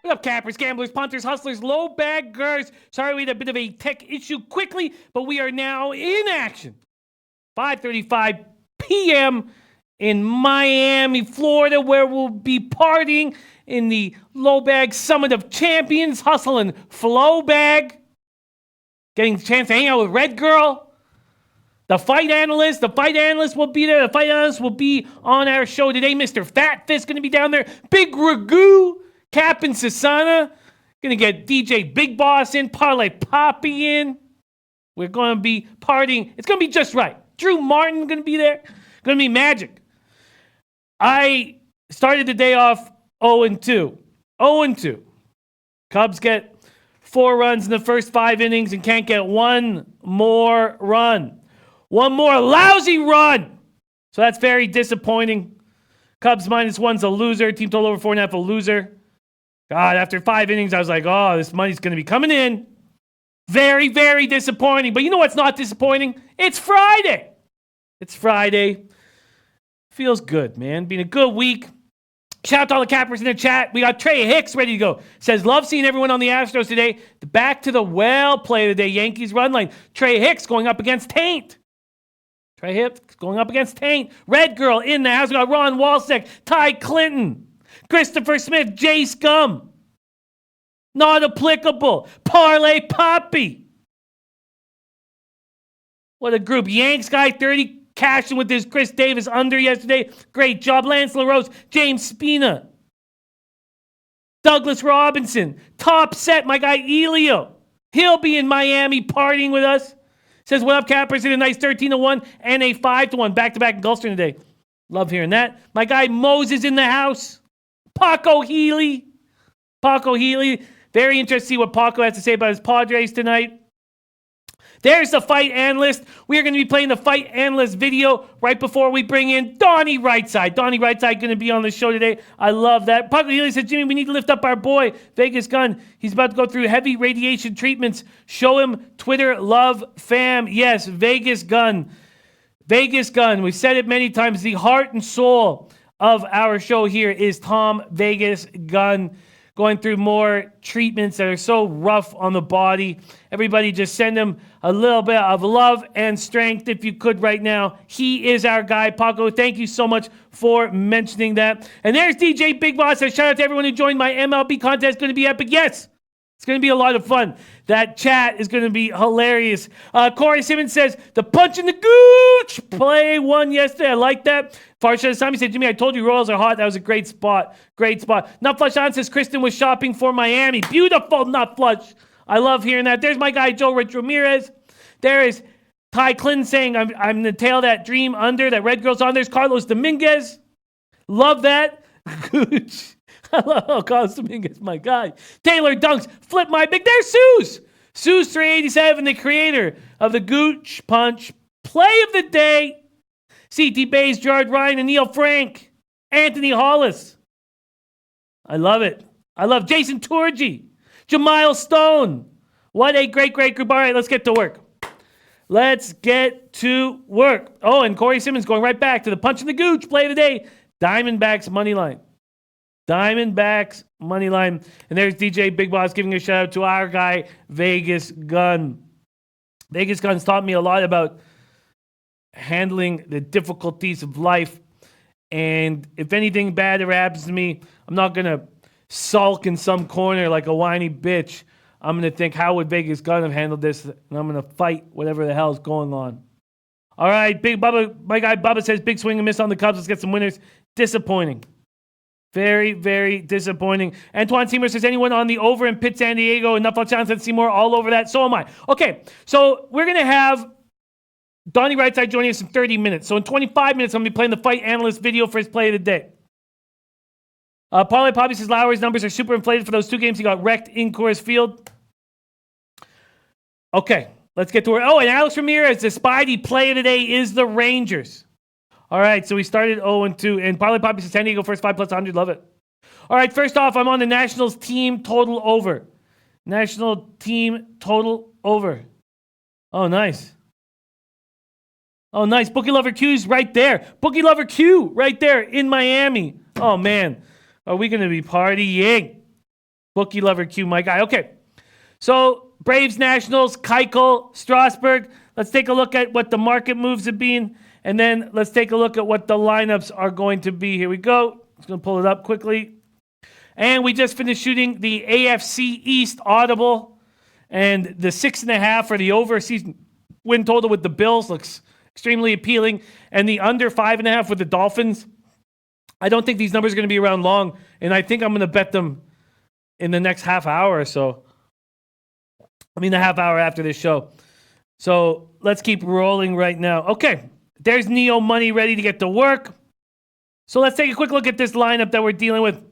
What up, cappers, gamblers, punters, hustlers, low baggers? Sorry we had a bit of a tech issue quickly, but we are now in action. 5:35 p.m. in Miami, Florida, where we'll be partying in the Low Bag Summit of Champions, hustling Flow Bag, getting a chance to hang out with Red Girl. The fight analyst will be there. The fight analyst will be on our show today. Mr. Fat Fist going to be down there. Big Ragu, Cap and Sasana. Going to get DJ Big Boss in, Parlay Poppy in. We're going to be partying. It's going to be just right. Drew Martin going to be there. Going to be magic. I started the day off 0-2. 0-2. Cubs get 4 runs in the first 5 innings and can't get one more run. One more lousy run. So that's very disappointing. Cubs -1's a loser. Team total over 4.5 a loser. God, after 5 innings, I was like, oh, this money's going to be coming in. Very, very disappointing. But you know what's not disappointing? It's Friday. It's Friday. Feels good, man. Been a good week. Shout out to all the cappers in the chat. We got Trey Hicks ready to go. Says, love seeing everyone on the Astros today. Back to the well play of the day. Yankees run line. Trey Hicks going up against Taint. Trey Hicks going up against Taint. Red Girl in the house. We got Ron Walsek, Ty Clinton, Christopher Smith, Jay Scum. Not applicable. Parlay Poppy. What a group. Yanks guy 30 cashing with his Chris Davis under yesterday. Great job. Lance LaRose, James Spina, Douglas Robinson. Top set, my guy Elio. He'll be in Miami partying with us. Says, what up, cappers? In a nice 13-1 and a 5-1. Back-to-back in Gulfstream today. Love hearing that. My guy Moses in the house. Paco Healy. Paco Healy. Very interested to see what Paco has to say about his Padres tonight. There's the fight analyst. We are going to be playing the fight analyst video right before we bring in Donnie Rightside. Donnie Rightside going to be on the show today. I love that. Paco Healy says, Jimmy, we need to lift up our boy, Vegas Gun. He's about to go through heavy radiation treatments. Show him Twitter love fam. Yes, Vegas Gun. Vegas Gun. We've said it many times. The heart and soul of our show here is Tom Vegas Gun. Going through more treatments that are so rough on the body. Everybody just send him a little bit of love and strength if you could right now. He is our guy, Paco. Thank you so much for mentioning that. And there's DJ Big Boss. Shout out to everyone who joined my MLB contest. It's going to be epic. Yes, it's going to be a lot of fun. That chat is going to be hilarious. Corey Simmons says, the punch in the gooch play won yesterday. I like that. Farshad Sami said, Jimmy, I told you Royals are hot. That was a great spot. Great spot. Nut Flush on says, Kristen was shopping for Miami. Beautiful Nut Flush. I love hearing that. There's my guy, Joe Rich Ramirez. There is Ty Clinton saying, I'm the tail that dream under, that Red Girl's on. There's Carlos Dominguez. Love that. Gooch. Hello, Carlos Dominguez, my guy. Taylor Dunks, flip my big. There's Suze. Suze 387, the creator of the Gooch Punch play of the day. CT Bays, Gerard Ryan, and Neil Frank. Anthony Hollis. I love it. I love Jason Turgi. Jamile Stone. What a great, great group. All right, let's get to work. Let's get to work. Oh, and Corey Simmons going right back to the punch in the gooch play of the day. Diamondbacks money line. Diamondbacks money line. And there's DJ Big Boss giving a shout out to our guy, Vegas Gun. Vegas Gun's taught me a lot about handling the difficulties of life. And if anything bad ever happens to me, I'm not going to sulk in some corner like a whiny bitch. I'm going to think, how would Vegas Gun have handled this? And I'm going to fight whatever the hell is going on. All right, Big Bubba, my guy Bubba says, big swing and miss on the Cubs. Let's get some winners. Disappointing. Very, very disappointing. Antoine Seymour says, anyone on the over in Pitt, San Diego? And Nuffle Chance said, Seymour all over that. So am I. Okay, so we're going to have Donnie Rightside joining us in 30 minutes. So in 25 minutes, I'm going to be playing the fight analyst video for his play of the day. Parlay Poppy says Lowry's numbers are super inflated for those 2 games he got wrecked in Coors Field. Okay, let's get to it. Oh, and Alex Ramirez, the Spidey play of the day is the Rangers. All right, so we started 0-2. And Parlay Poppy says San Diego first 5 plus 100. Love it. All right, first off, I'm on the Nationals team total over. National team total over. Oh, nice. Oh, nice. Bookie Lover Q's right there. Bookie Lover Q right there in Miami. Oh, man. Are we going to be partying? Bookie Lover Q, my guy. Okay. So, Braves, Nationals, Keuchel, Strasburg. Let's take a look at what the market moves have been. And then let's take a look at what the lineups are going to be. Here we go. Just going to pull it up quickly. And we just finished shooting the AFC East audible. And the 6.5 for the over season win total with the Bills looks extremely appealing. And the under 5.5 with the Dolphins. I don't think these numbers are going to be around long. And I think I'm going to bet them in the next half hour or so. I mean, the half hour after this show. So let's keep rolling right now. Okay. There's Neo Money ready to get to work. So let's take a quick look at this lineup that we're dealing with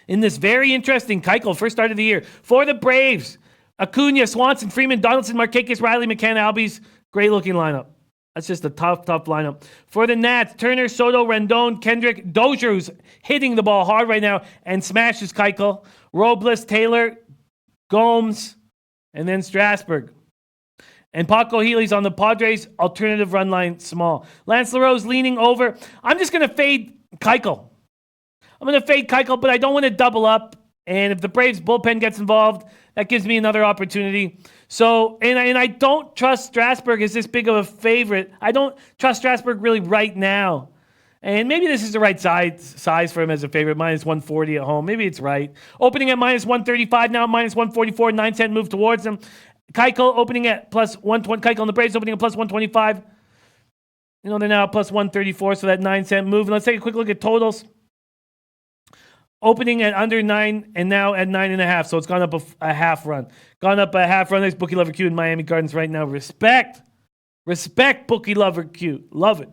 in this very interesting Keuchel first start of the year. For the Braves, Acuna, Swanson, Freeman, Donaldson, Markakis, Riley, McCann, Albies. Great looking lineup. That's just a tough lineup. For the Nats, Turner, Soto, Rendon, Kendrick, Dozier, who's hitting the ball hard right now and smashes Keuchel. Robles, Taylor, Gomes, and then Strasburg. And Paco Healy's on the Padres, alternative run line small. Lance LaRose leaning over. I'm just going to fade Keuchel. But I don't want to double up. And if the Braves bullpen gets involved, that gives me another opportunity. So, and I don't trust Strasburg as this big of a favorite. I don't trust Strasburg really right now. And maybe this is the right size for him as a favorite. Minus 140 at home. Maybe it's right. Opening at minus 135, now minus 144, 9-cent move towards him. Keuchel opening at plus 120. Keuchel and the Braves opening at plus 125. You know, they're now at plus 134, so that 9-cent move. And let's take a quick look at totals. Opening at under 9 and now at 9.5. So it's gone up a half run. There's Bookie Lover Q in Miami Gardens right now. Respect, Bookie Lover Q. Love it.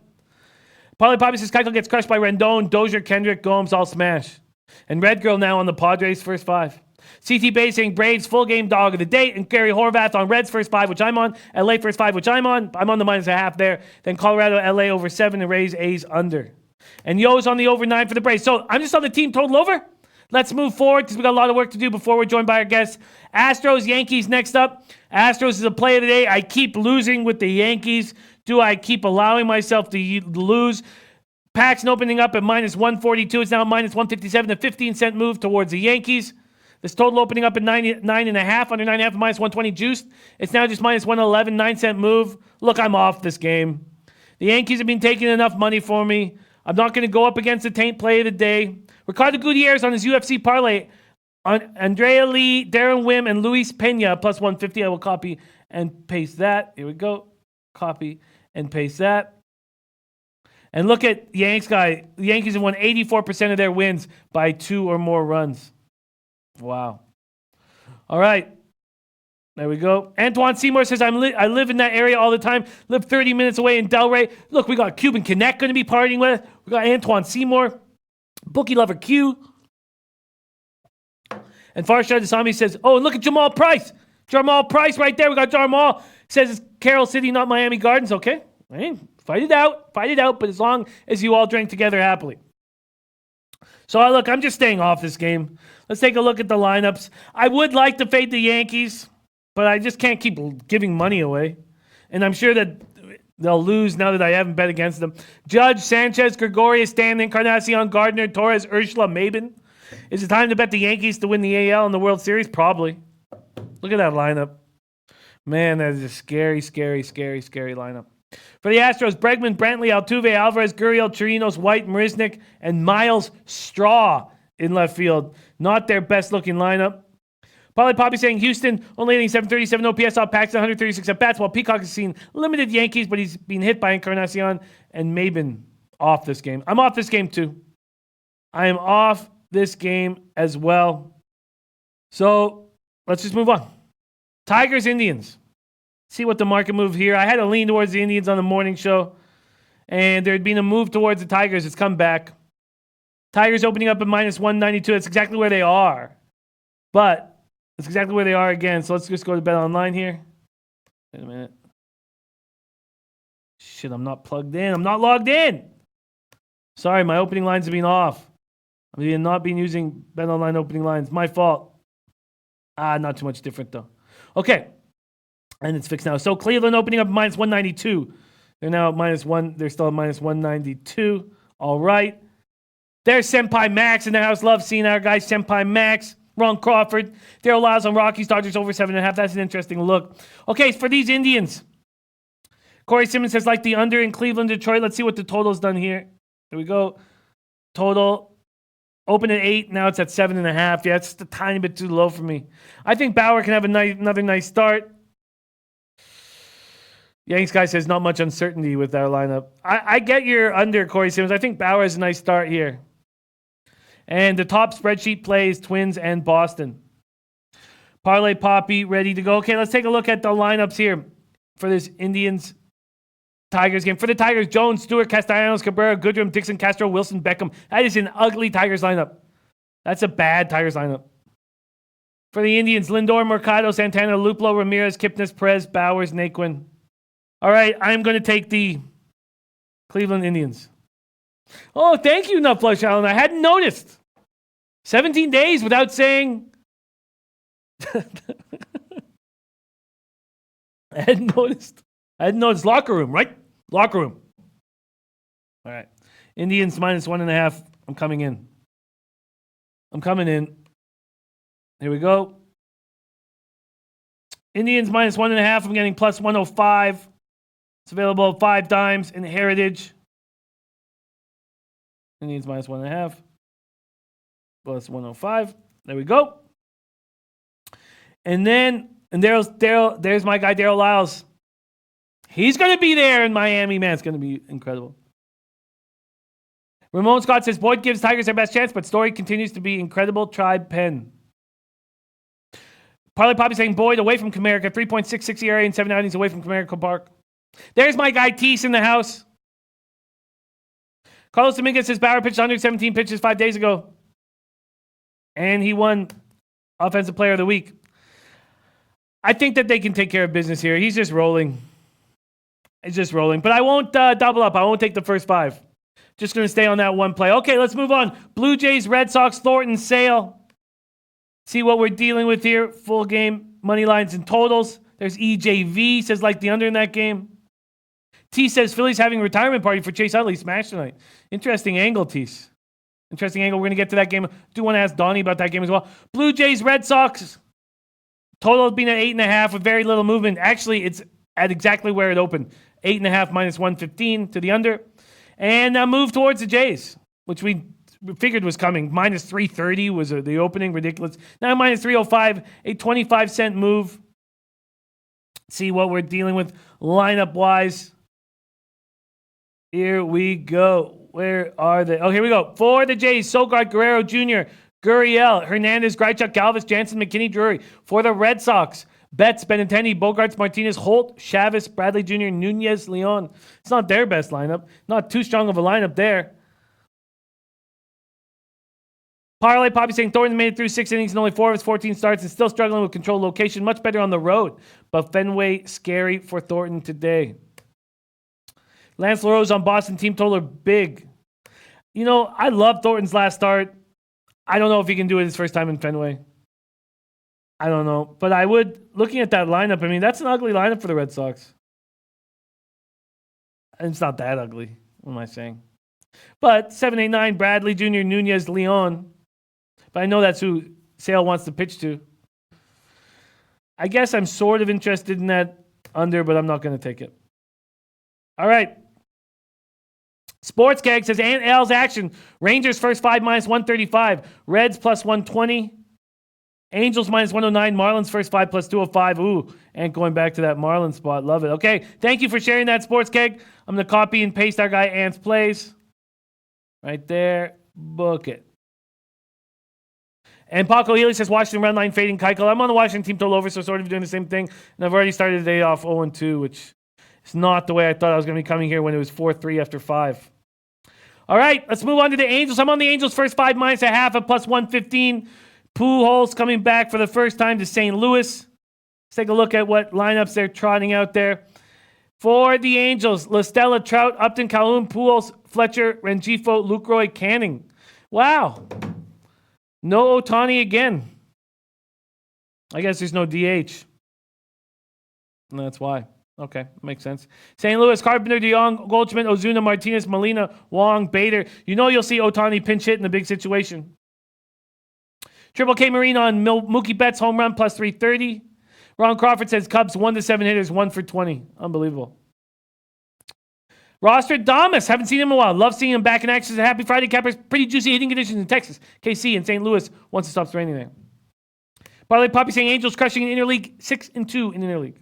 Parlay Poppy says Keuchel gets crushed by Rendon, Dozier, Kendrick, Gomes, all smash. And Red Girl now on the Padres first 5. CT Bay saying Braves full game dog of the day. And Gary Horvath on Reds first 5, which I'm on. LA first 5, which I'm on. I'm on the minus a half there. Then Colorado, LA over 7 and Rays, A's under. And Yo's on the over 9 for the Braves. So I'm just on the team total over. Let's move forward because we got a lot of work to do before we're joined by our guests. Astros, Yankees next up. Astros is a play of the day. I keep losing with the Yankees. Do I keep allowing myself to lose? Paxton opening up at minus 142. It's now minus 157, a 15-cent move towards the Yankees. This total opening up at 9.5, under 9.5, minus 120 juiced. It's now just minus 111, 9-cent move. Look, I'm off this game. The Yankees have been taking enough money for me. I'm not going to go up against the taint play of the day. Ricardo Gutierrez on his UFC parlay on Andrea Lee, Darren Wim, and Luis Pena plus 150. I will copy and paste that. Here we go. Copy and paste that. And look at Yanks guy. The Yankees have won 84% of their wins by 2 or more runs. Wow. All right. There we go. Antoine Seymour says, I live in that area all the time. Live 30 minutes away in Delray. Look, we got Cuban Connect going to be partying with. We got Antoine Seymour. Bookie Lover Q. And Farshad Asami says, oh, and look at Jamal Price. Jamal Price right there. We got Jamal. Says it's Carroll City, not Miami Gardens. Okay. Hey, fight it out. But as long as you all drink together happily. So, look, I'm just staying off this game. Let's take a look at the lineups. I would like to fade the Yankees, but I just can't keep giving money away. And I'm sure that they'll lose now that I haven't bet against them. Judge, Sanchez, Gregorius, Stanton, Encarnacion, Gardner, Torres, Urshela, Maben. Is it time to bet the Yankees to win the AL and the World Series? Probably. Look at that lineup. Man, that is a scary lineup. For the Astros, Bregman, Brantley, Altuve, Alvarez, Gurriel, Chirinos, White, Marisnik, and Miles Straw in left field. Not their best-looking lineup. Polly Poppy saying Houston only hitting 737 OPS off Paxton, 136 at bats, while Peacock has seen limited Yankees, but he's been hit by Encarnacion and Maben off this game. I'm off this game too. I am off this game as well. So let's just move on. Tigers, Indians. See what the market move here. I had a lean towards the Indians on the morning show, and there had been a move towards the Tigers. It's come back. Tigers opening up at minus 192. That's exactly where they are. But it's exactly where they are again. So let's just go to Bet Online here. Wait a minute. Shit, I'm not plugged in. I'm not logged in. Sorry, my opening lines have been off. I've not been using BetOnline opening lines. My fault. Not too much different though. Okay. And it's fixed now. So Cleveland opening up minus 192. They're now at minus one. They're still at minus 192. All right. There's Senpai Max in the house. Love seeing our guy, Senpai Max. Ron Crawford. Daryl Lyles on Rockies. Dodgers over 7.5. That's an interesting look. Okay, for these Indians. Corey Simmons says like the under in Cleveland, Detroit. Let's see what the total's done here. There we go. Total. Open at 8. Now it's at 7.5. Yeah, it's just a tiny bit too low for me. I think Bauer can have another nice start. Yanks guy says not much uncertainty with our lineup. I get your under, Corey Simmons. I think Bauer has a nice start here. And the top spreadsheet plays Twins and Boston. Parlay Poppy ready to go. Okay, let's take a look at the lineups here for this Indians Tigers game. For the Tigers, Jones, Stewart, Castellanos, Cabrera, Goodrum, Dixon, Castro, Wilson, Beckham. That is an ugly Tigers lineup. That's a bad Tigers lineup. For the Indians, Lindor, Mercado, Santana, Luplo, Ramirez, Kipnis, Perez, Bowers, Naquin. All right, I'm going to take the Cleveland Indians. Oh, thank you, Nutflush Allen. I hadn't noticed. 17 days without saying. I hadn't noticed. Locker room, right? Locker room. All right. Indians minus 1.5. I'm coming in. Here we go. Indians minus 1.5. I'm getting plus 105. It's available 5 times in Heritage. Indians minus 1.5. Plus 105. There we go. And there's my guy, Daryl Lyles. He's going to be there in Miami, man. It's going to be incredible. Ramon Scott says, Boyd gives Tigers their best chance, but Story continues to be incredible. Tribe Penn. Parlay Poppy saying, Boyd away from Comerica. 3.66 ERA and 7 outings away from Comerica Park. There's my guy, Tease in the house. Carlos Dominguez says, Bauer pitched 117 pitches 5 days ago. And he won Offensive Player of the Week. I think that they can take care of business here. He's just rolling. But I won't double up. I won't take the first 5. Just going to stay on that one play. Okay, let's move on. Blue Jays, Red Sox, Thornton, Sale. See what we're dealing with here. Full game, money lines and totals. There's EJV, says like the under in that game. T says Phillies having a retirement party for Chase Utley. Smash tonight. Interesting angle, T. Interesting angle. We're going to get to that game. Do want to ask Donnie about that game as well. Blue Jays, Red Sox. Total has been at 8.5 with very little movement. Actually, it's at exactly where it opened. 8.5 minus 115 to the under. And now move towards the Jays, which we figured was coming. Minus 330 was the opening. Ridiculous. Now minus 305. A 25-cent move. See what we're dealing with lineup-wise. Here we go. Where are they? Oh, here we go. For the Jays, Sogard, Guerrero Jr., Gurriel, Hernandez, Grichuk, Galvis, Jansen, McKinney, Drury. For the Red Sox, Betts, Benintendi, Bogarts, Martinez, Holt, Chavez, Bradley Jr., Nunez, Leon. It's not their best lineup. Not too strong of a lineup there. Parlay Poppy saying Thornton made it through 6 innings and only 4 of his 14 starts and still struggling with control location. Much better on the road. But Fenway scary for Thornton today. Lance LaRose on Boston team total are big. You know, I love Thornton's last start. I don't know if he can do it his first time in Fenway. I don't know. But I would, looking at that lineup, I mean, that's an ugly lineup for the Red Sox. And it's not that ugly. What am I saying? But 7-8-9, Bradley Jr., Nunez, Leon. But I know that's who Sale wants to pitch to. I guess I'm sort of interested in that under, but I'm not going to take it. All right. Sports Gag says, Aunt Al's action. Rangers first 5 minus 135. Reds plus 120. Angels minus 109. Marlins first 5 plus 205. Ooh, and going back to that Marlins spot. Love it. Okay, thank you for sharing that, Sports Keg. I'm going to copy and paste our guy Ant's plays. Right there. Book it. And Paco Healy says, Washington run line fading Keuchel. I'm on the Washington team total over, so sort of doing the same thing. And I've already started the day off 0-2, which is not the way I thought I was going to be coming here when it was 4-3 after 5. All right, let's move on to the Angels. I'm on the Angels first 5 minus a half at plus 115. Pujols coming back for the first time to St. Louis. Let's take a look at what lineups they're trotting out there. For the Angels, LaStella, Trout, Upton, Calhoun, Pujols, Fletcher, Rengifo, Lucroy, Canning. Wow. No Ohtani again. I guess there's no DH. And that's why. Okay, makes sense. St. Louis, Carpenter, DeYoung, Goldschmidt, Ozuna, Martinez, Molina, Wong, Bader. You know you'll see Ohtani pinch hit in a big situation. Triple K Marine on Mookie Betts, home run, plus 330. Ron Crawford says Cubs 1-7 hitters, 1 for 20. Unbelievable. Roster Damas, haven't seen him in a while. Love seeing him back in action. Happy Friday, Cappers. Pretty juicy hitting conditions in Texas. KC and St. Louis once it stops raining there. Parlay Poppy saying Angels crushing in interleague, 6-2 in interleague.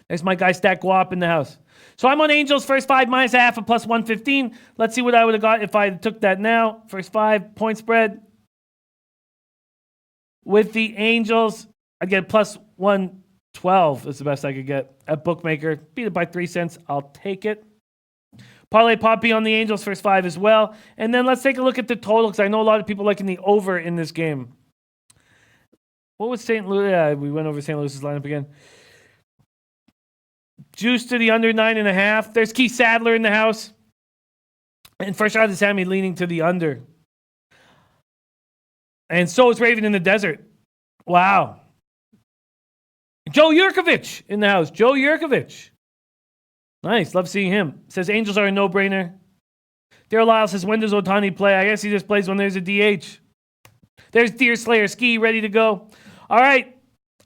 There's my guy Stack Guap in the house. So I'm on Angels first 5 minus a half of plus 115. Let's see what I would have got if I took that now. First 5 point spread. With the Angels, I'd get plus 112. That's the best I could get at Bookmaker. Beat it by 3 cents. I'll take it. Parlay Poppy on the Angels first 5 as well. And then let's take a look at the total because I know a lot of people liking the over in this game. What was St. Louis? Yeah, we went over St. Louis's lineup again. Juice to the under 9.5. There's Keith Sadler in the house. And first shot is Sammy leaning to the under. And so is Raven in the desert. Wow. Joe Yurkovich in the house. Joe Yurkovich. Nice. Love seeing him. Says Angels are a no-brainer. Daryl Lyle says, when does Ohtani play? I guess he just plays when there's a DH. There's Deer Slayer Ski ready to go. All right.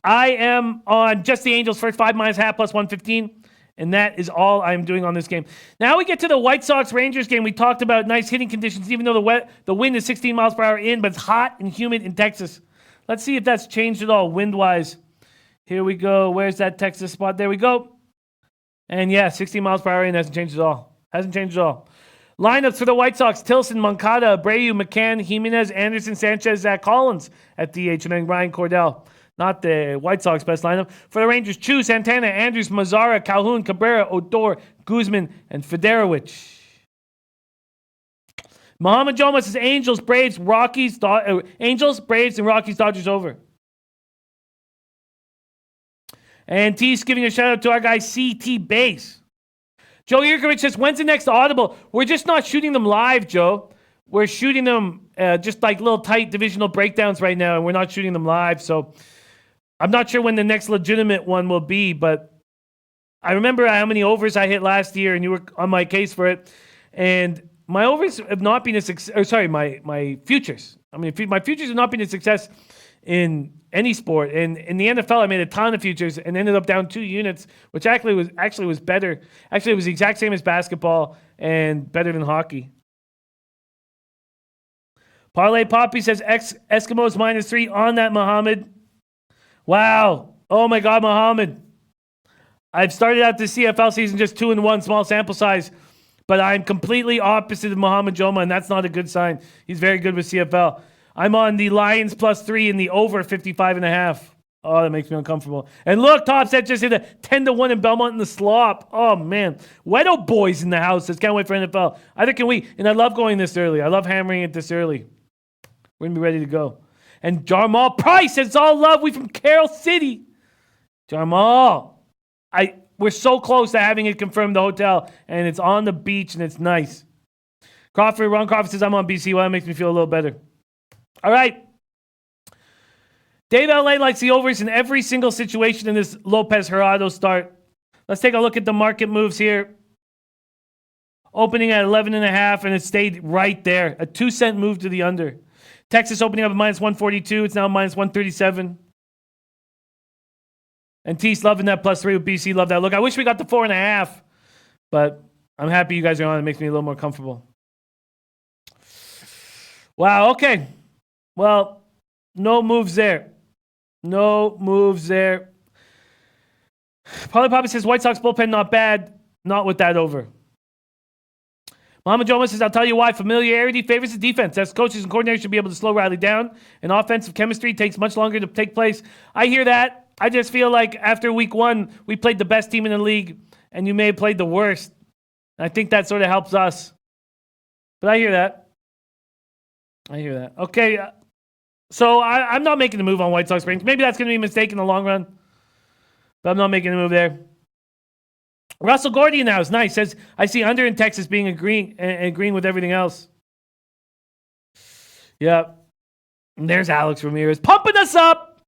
I am on just the Angels first 5 minus half plus 115. And that is all I'm doing on this game. Now we get to the White Sox-Rangers game. We talked about nice hitting conditions, even though the wind is 16 miles per hour in, but it's hot and humid in Texas. Let's see if that's changed at all wind-wise. Here we go. Where's that Texas spot? There we go. And yeah, 16 miles per hour in hasn't changed at all. Hasn't changed at all. Lineups for the White Sox: Tilson, Moncada, Abreu, McCann, Jimenez, Anderson, Sanchez, Zach Collins at DH, and then Ryan Cordell. Not the White Sox best lineup. For the Rangers, Chu, Santana, Andrews, Mazzara, Calhoun, Cabrera, Odor, Guzman, and Federowicz. Muhammad Joma says Angels, Braves, Rockies, Angels, Braves, and Rockies, Dodgers over. And T's giving a shout out to our guy CT Base. Joe Yurkovich says, when's the next Audible? We're just not shooting them live, Joe. We're shooting them just like little tight divisional breakdowns right now, and we're not shooting them live. So I'm not sure when the next legitimate one will be, but I remember how many overs I hit last year, and you were on my case for it. And my overs have not been a success. Or sorry, my futures. I mean, my futures have not been a success in any sport. And in the NFL, I made a ton of futures and ended up down 2 units, which actually was better. Actually, it was the exact same as basketball and better than hockey. Parlay Poppy says Eskimos -3 on that, Muhammad. Wow. Oh my God, Muhammad. I've started out this CFL season just 2-1, small sample size, but I'm completely opposite of Muhammad Joma, and that's not a good sign. He's very good with CFL. I'm on the Lions +3 and the over 55.5. Oh, that makes me uncomfortable. And look, Top Set just hit a 10-1 in Belmont in the slop. Oh, man. Wedo boys in the house. Just can't wait for NFL. Either can we. And I love going this early. I love hammering it this early. We're going to be ready to go. And Jarmal Price says, it's all love. We from Carroll City. Jarmal. We're so close to having it confirmed the hotel. And it's on the beach and it's nice. Ron Crawford says, I'm on BC. Well, that makes me feel a little better. All right. Dave LA likes the overs in every single situation in this Lopez Gerardo start. Let's take a look at the market moves here. Opening at 11.5, and it stayed right there. A 2-cent move to the under. Texas opening up at -142. It's now -137. And T's loving that +3 with BC. Love that. Look, I wish we got the 4.5, but I'm happy you guys are on. It makes me a little more comfortable. Wow, okay. Well, no moves there. No moves there. Probably Papa says White Sox bullpen not bad. Not with that over. Muhammad Joma says, I'll tell you why. Familiarity favors the defense. As coaches and coordinators should be able to slow Riley down. And offensive chemistry takes much longer to take place. I hear that. I just feel like after week 1, we played the best team in the league. And you may have played the worst. I think that sort of helps us. But I hear that. Okay. So I'm not making the move on White Sox Rangers. Maybe that's going to be a mistake in the long run, but I'm not making the move there. Russell Gordy now is nice. Says, I see under in Texas being agreeing with everything else. Yeah. And there's Alex Ramirez pumping us up.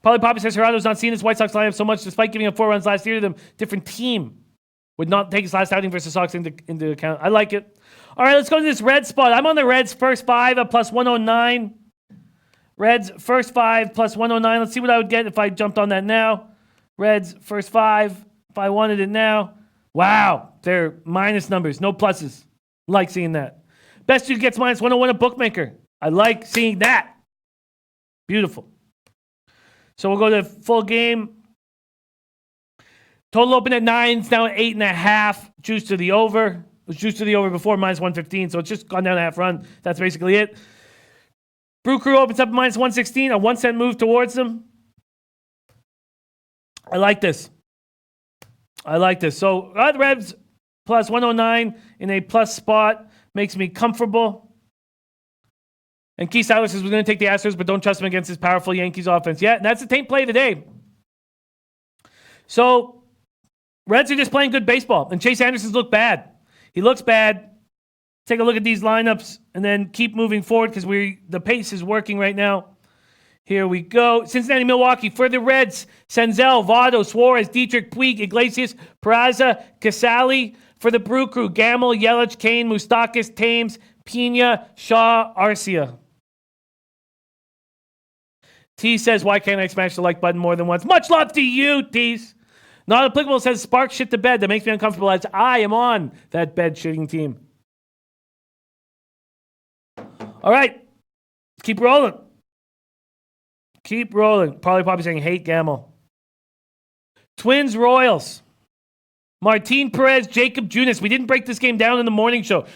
Polly Poppy says Gerardo's not seen his White Sox lineup so much despite giving up 4 runs last year to them. Different team. Would not take his last outing versus Sox into account. I like it. All right, let's go to this red spot. I'm on the Reds first 5 at plus 109. Reds first 5 plus 109. Let's see what I would get if I jumped on that now. Reds first 5 if I wanted it now. Wow, they're minus numbers, no pluses. Like seeing that. Best dude gets minus 101 at bookmaker. I like seeing that. Beautiful. So we'll go to full game. Total open at 9. It's now at 8.5. Juice to the over. It was juice to the over before, minus 115. So it's just gone down a half run. That's basically it. Brew Crew opens up at minus 116. A 1 cent move towards them. I like this. So the Revs plus 109 in a plus spot makes me comfortable. And Keith Siler says we're going to take the Astros, but don't trust him against this powerful Yankees offense. Yeah, and that's the taint play today. So Reds are just playing good baseball, and Chase Anderson's look bad. He looks bad. Take a look at these lineups, and then keep moving forward because the pace is working right now. Here we go. Cincinnati, Milwaukee. For the Reds, Senzel, Votto, Suarez, Dietrich, Puig, Iglesias, Peraza, Casali. For the Brew Crew, Gamble, Yelich, Kane, Moustakas, Thames, Pena, Shaw, Arcia. T says, why can't I smash the like button more than once? Much love to you, T's. Not applicable says Spark shit the bed. That makes me uncomfortable as I am on that bed shitting team. All right. Keep rolling. Probably Poppy saying hate Gamble. Twins Royals. Martin Perez, Jacob Junis. We didn't break this game down in the morning show.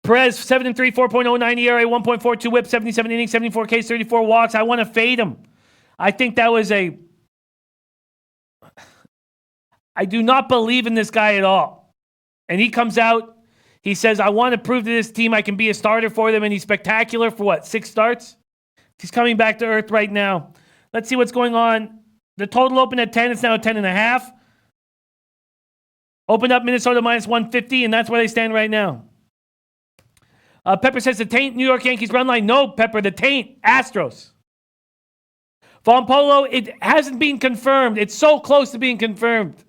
Perez, 7-3, 4.09 ERA, 1.42 whip, 77 innings, 74 Ks, 34 walks. I want to fade him. I think that was I do not believe in this guy at all. And he comes out, he says, I want to prove to this team I can be a starter for them, and he's spectacular for 6 starts? He's coming back to earth right now. Let's see what's going on. The total opened at 10. It's now at 10.5. Opened up Minnesota minus 150, and that's where they stand right now. Pepper says the taint, New York Yankees run line. No, Pepper, the taint, Astros. Von Polo, it hasn't been confirmed. It's so close to being confirmed.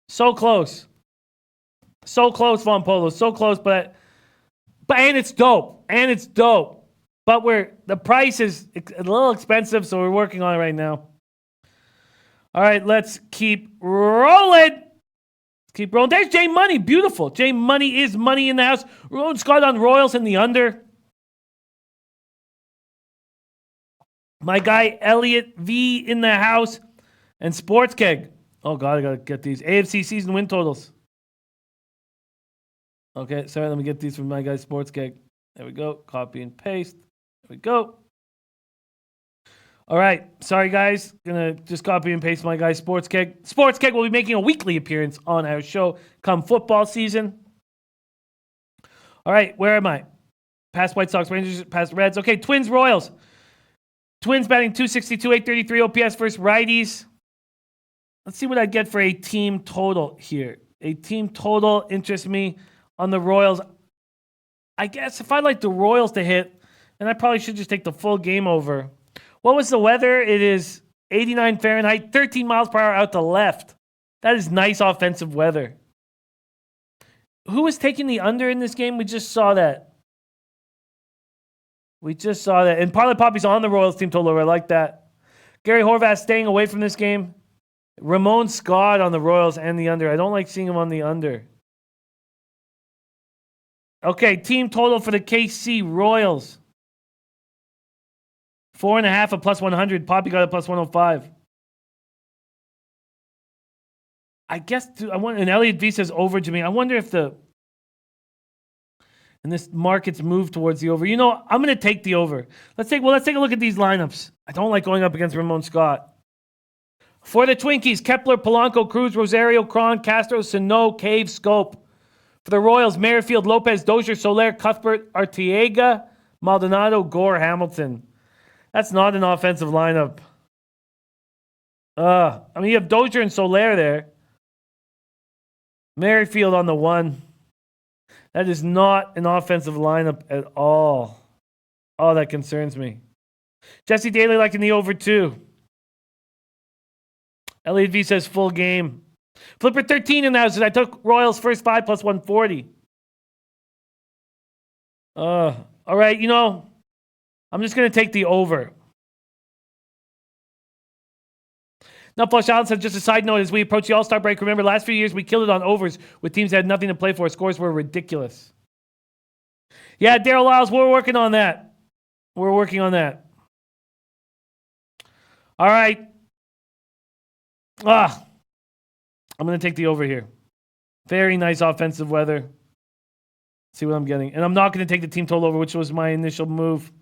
So close. So close, Von Polo. So close, but and it's dope. But the price is a little expensive, so we're working on it right now. All right, let's keep rolling. There's Jay Money. Beautiful. Jay Money is money in the house. Rowan Scott on Royals in the under. My guy Elliot V in the house. And Sports Keg. Oh, God, I got to get these. AFC season win totals. Okay, sorry, let me get these from my guy Sports Keg. There we go. Copy and paste. There we go. All right. Sorry, guys. Going to just copy and paste my guy Sports Keg. Sports Keg will be making a weekly appearance on our show come football season. All right. Where am I? Past White Sox, Rangers, past Reds. Okay, Twins, Royals. Twins batting 262, 833 OPS versus righties. Let's see what I get for a team total here. A team total interests me on the Royals. I guess if I'd like the Royals to hit, then I probably should just take the full game over. What was the weather? It is 89 Fahrenheit, 13 miles per hour out to left. That is nice offensive weather. Who was taking the under in this game? We just saw that. And Parlay Poppy's on the Royals team total. I like that. Gary Horvath staying away from this game. Ramon Scott on the Royals and the under. I don't like seeing him on the under. Okay, team total for the KC Royals. 4.5 at plus 100. Poppy got a plus 105. I guess, and Elliot V says over to me. I wonder if and this market's moved towards the over. You know, I'm going to take the over. Let's take a look at these lineups. I don't like going up against Ramon Scott. For the Twinkies, Kepler, Polanco, Cruz, Rosario, Cron, Castro, Sano, Cave, Scope. For the Royals, Merrifield, Lopez, Dozier, Soler, Cuthbert, Arteaga, Maldonado, Gore, Hamilton. That's not an offensive lineup. I mean, you have Dozier and Soler there. Merrifield on the 1. That is not an offensive lineup at all. Oh, that concerns me. Jesse Daly liking the over 2. Elliot V says full game. Flipper 13 in the house. I took Royals first 5 plus 140. All right, I'm just going to take the over. Now, Flush Allen says, just a side note, as we approach the All-Star break, remember, last few years we killed it on overs with teams that had nothing to play for. Scores were ridiculous. Yeah, Daryl Lyles, we're working on that. We're working on that. All right. I'm going to take the over here. Very nice offensive weather. See what I'm getting. And I'm not going to take the team total over, which was my initial move.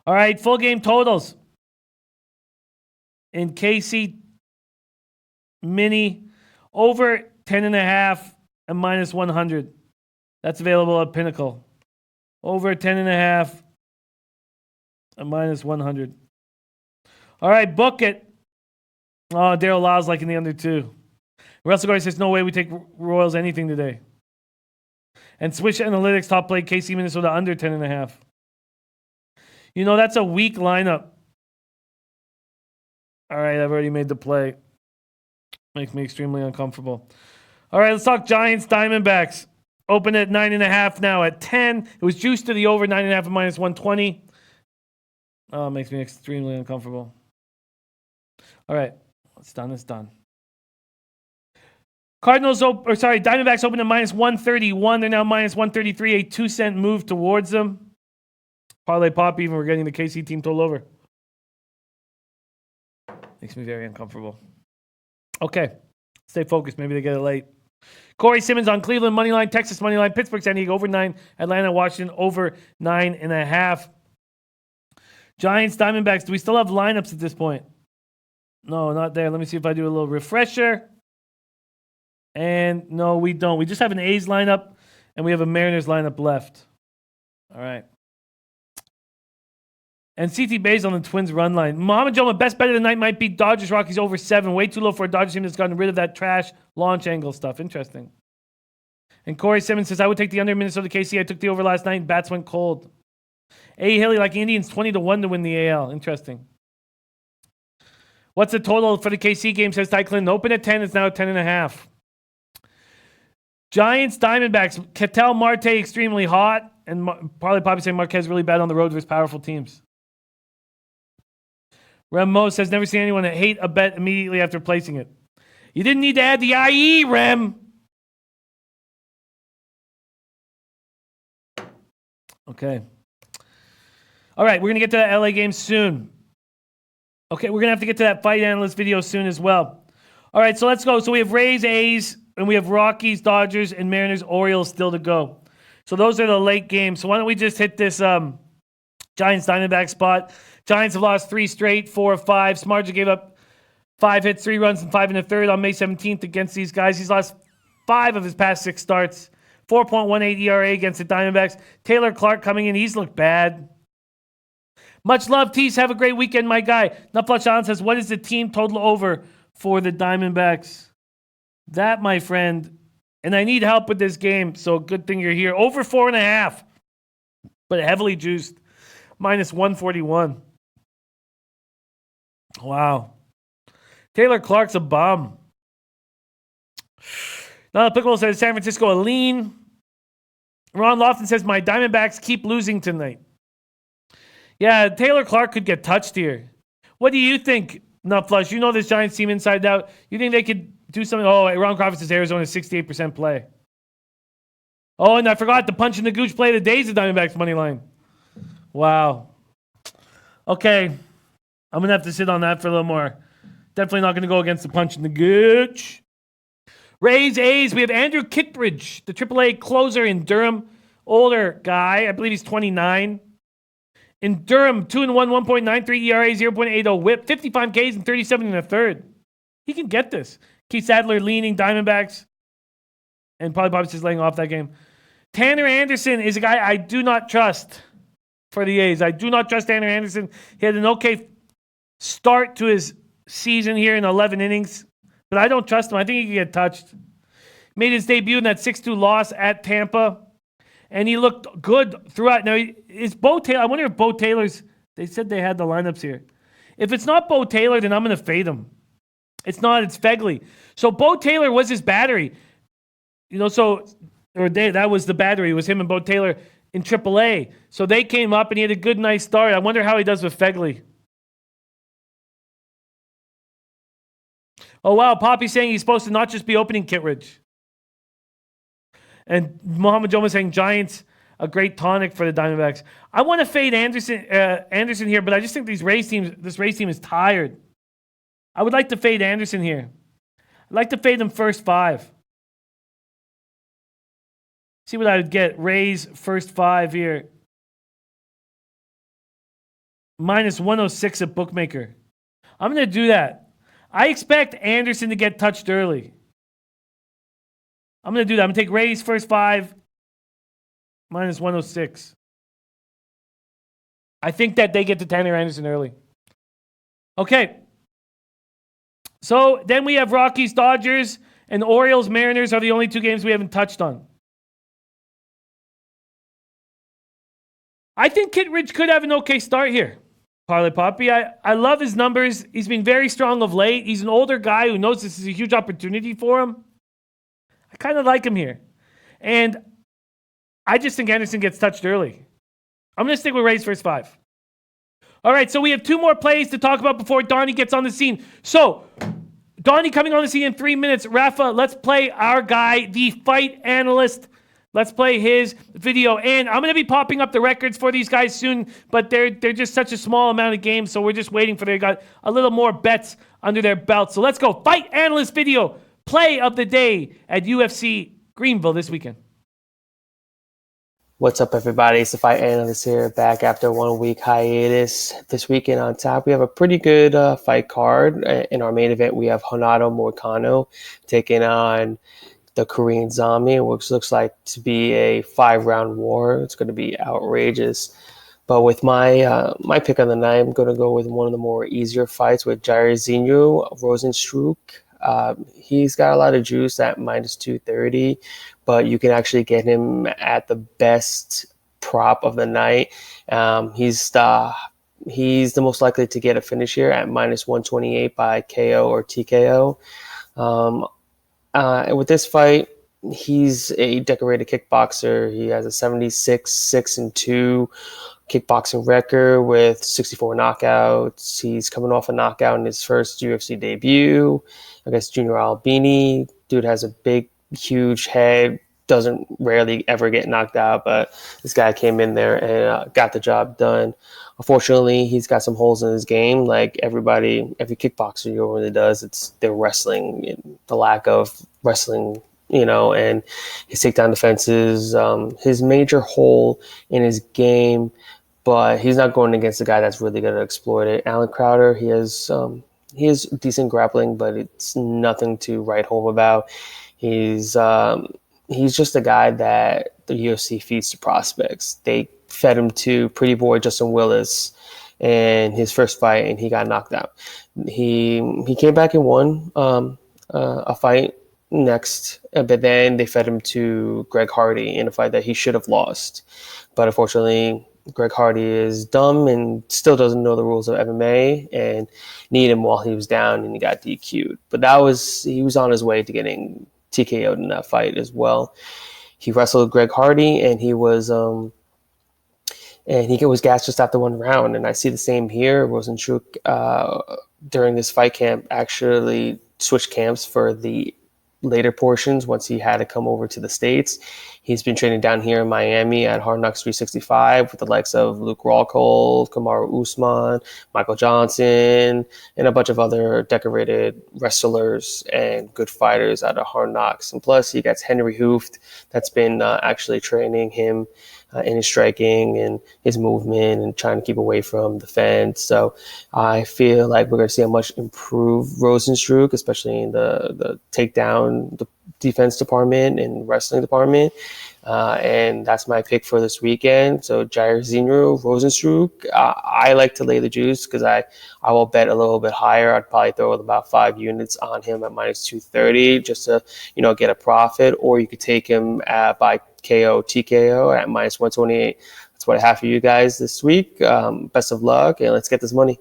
All right, full game totals. In KC Mini, over 10.5 and minus 100. That's available at Pinnacle. Over 10.5 and minus 100. All right, book it. Oh, Daryl Lyles liking the under 2. Russell Gordon says, no way we take Royals anything today. And Swish Analytics top play KC Minnesota under 10.5. That's a weak lineup. All right, I've already made the play. Makes me extremely uncomfortable. All right, let's talk Giants Diamondbacks. Open at 9.5 now at 10. It was juiced to the over 9.5 and minus 120. Oh, it makes me extremely uncomfortable. All right, it's done. It's done. Diamondbacks open at minus 131. They're now minus 133. A 2-cent move towards them. Parlay pop even. We're getting the KC team total over. Makes me very uncomfortable. Okay, stay focused. Maybe they get it late. Corey Simmons on Cleveland money line, Texas money line, Pittsburgh, San Diego over 9, Atlanta, Washington over 9.5. Giants, Diamondbacks. Do we still have lineups at this point? No, not there. Let me see if I do a little refresher. And no, we don't. We just have an A's lineup and we have a Mariners lineup left. All right. And CT Bay's on the Twins run line. Mohamed Joe, my best bet of the night might be Dodgers Rockies over 7. Way too low for a Dodgers team that's gotten rid of that trash launch angle stuff. Interesting. And Corey Simmons says, I would take the under Minnesota KC. I took the over last night. Bats went cold. A. Hilly like Indians 20-1 to win the AL. Interesting. What's the total for the KC game? Says Ty Clinton. Open at 10. It's now at 10.5. Giants Diamondbacks. Ketel Marte extremely hot. And probably Poppy saying Marquez really bad on the road versus powerful teams. Rem Mo says, never seen anyone hate a bet immediately after placing it. You didn't need to add the IE, Rem. Okay. All right, we're going to get to that LA game soon. Okay, we're going to have to get to that fight analyst video soon as well. All right, so let's go. So we have Rays, A's, and we have Rockies, Dodgers, and Mariners, Orioles still to go. So those are the late games. So why don't we just hit this Giants Diamondback spot. Giants have lost 3 straight, 4 of 5. Smarja gave up 5 hits, 3 runs, and 5 1/3 on May 17th against these guys. He's lost 5 of his past 6 starts. 4.18 ERA against the Diamondbacks. Taylor Clark coming in. He's looked bad. Much love, Tease. Have a great weekend, my guy. Nutflush Allen says, what is the team total over for the Diamondbacks? That, my friend, and I need help with this game, so good thing you're here. Over 4.5, but heavily juiced. Minus 141. Wow. Taylor Clark's a bum. Now, Pickle says San Francisco a lean. Ron Lofton says my Diamondbacks keep losing tonight. Yeah, Taylor Clark could get touched here. What do you think, Nutflush? You know this Giants team inside out. You think they could do something? Oh, Ron Crawford says Arizona 68% play. Oh, and I forgot the punch in the gooch play of the days of Diamondbacks money line. Wow. Okay. I'm going to have to sit on that for a little more. Definitely not going to go against the punch in the gooch. Rays, A's. We have Andrew Kittredge, the AAA closer in Durham. Older guy. I believe he's 29. In Durham, 2-1, 1.93 ERA, 0.80 whip, 55 Ks and 37 1/3. He can get this. Keith Sadler leaning Diamondbacks. And probably Bobby says laying off that game. Tanner Anderson is a guy I do not trust for the A's. I do not trust Tanner Anderson. He had an okay start to his season here in 11 innings, but I don't trust him. I think he can get touched. Made his debut in that 6-2 loss at Tampa, and he looked good throughout. Now, is Bo Taylor? I wonder if Bo Taylor's. They said they had the lineups here. If it's not Bo Taylor, then I'm going to fade him. It's not. It's Fegley. So Bo Taylor was his battery. That was the battery. It was him and Bo Taylor in AAA. So they came up, and he had a good, nice start. I wonder how he does with Fegley. Oh, wow. Poppy's saying he's supposed to not just be opening Kittredge. And Muhammad Joe was saying Giants, a great tonic for the Diamondbacks. I want to fade Anderson here, but I just think this Rays team is tired. I would like to fade Anderson here. I'd like to fade him first 5. See what I would get. Rays first 5 here. Minus 106 at Bookmaker. I'm going to do that. I expect Anderson to get touched early. I'm going to do that. I'm going to take Rays first 5, minus 106. I think that they get to Tanner Anderson early. Okay. So then we have Rockies, Dodgers, and Orioles, Mariners are the only 2 games we haven't touched on. I think Kittredge could have an okay start here. Parlay Poppy, I love his numbers. He's been very strong of late. He's an older guy who knows this is a huge opportunity for him. I kind of like him here. And I just think Anderson gets touched early. I'm going to stick with Rays first 5. All right, so we have 2 more plays to talk about before Donnie gets on the scene. So, Donnie coming on the scene in 3 minutes. Rafa, let's play our guy, the fight analyst. Let's play his video. And I'm going to be popping up the records for these guys soon, but they're just such a small amount of games, so we're just waiting for they got a little more bets under their belt. So let's go. Fight analyst video. Play of the day at UFC Greenville this weekend. What's up, everybody? It's the Fight Analyst here, back after a 1-week hiatus. This weekend on top, we have a pretty good fight card. In our main event, we have Renato Moicano taking on the Korean Zombie, which looks like to be a 5-round war. It's going to be outrageous. But with my pick on the night, I'm going to go with one of the more easier fights with Jairzinho Rozenstruik. He's got a lot of juice at minus 230, but you can actually get him at the best prop of the night. He's the most likely to get a finish here at minus 128 by KO or TKO. With this fight, he's a decorated kickboxer. He has a 76-6-2 kickboxing record with 64 knockouts. He's coming off a knockout in his first UFC debut against Junior Albini. Dude has a big, huge head, doesn't rarely ever get knocked out, but this guy came in there and got the job done. Unfortunately, he's got some holes in his game, like every kickboxer really does. It's their wrestling, the lack of wrestling, and his takedown defenses, his major hole in his game, but he's not going against a guy that's really going to exploit it. Alan Crowder, he has decent grappling, but it's nothing to write home about. He's just a guy that the UFC feeds to prospects. They fed him to pretty boy Justin Willis in his first fight, and he got knocked out. He came back and won a fight next, but then they fed him to Greg Hardy in a fight that he should have lost. But unfortunately, Greg Hardy is dumb and still doesn't know the rules of MMA and need him while he was down, and he got DQ'd. But he was on his way to getting TKO'd in that fight as well. He wrestled Greg Hardy, and he was gassed just after 1 round. And I see the same here. Rozenstruik during this fight camp actually switched camps for the later portions once he had to come over to the States. He's been training down here in Miami at Hard Knocks 365 with the likes of Luke Rockhold, Kamaru Usman, Michael Johnson, and a bunch of other decorated wrestlers and good fighters out of Hard Knocks. And plus, he gets Henry Hooft that's been actually training him in his striking and his movement and trying to keep away from the fence. So I feel like we're going to see a much improved Rozenstruik, especially in the takedown, the defense department and wrestling department. and that's my pick for this weekend. So Jairzinho Rosenstruck, I like to lay the juice because I will bet a little bit higher. I'd probably throw about 5 units on him at minus 230 just to get a profit, or you could take him by KO TKO at minus 128. That's what I have for you guys this week. Best of luck, and let's get this money.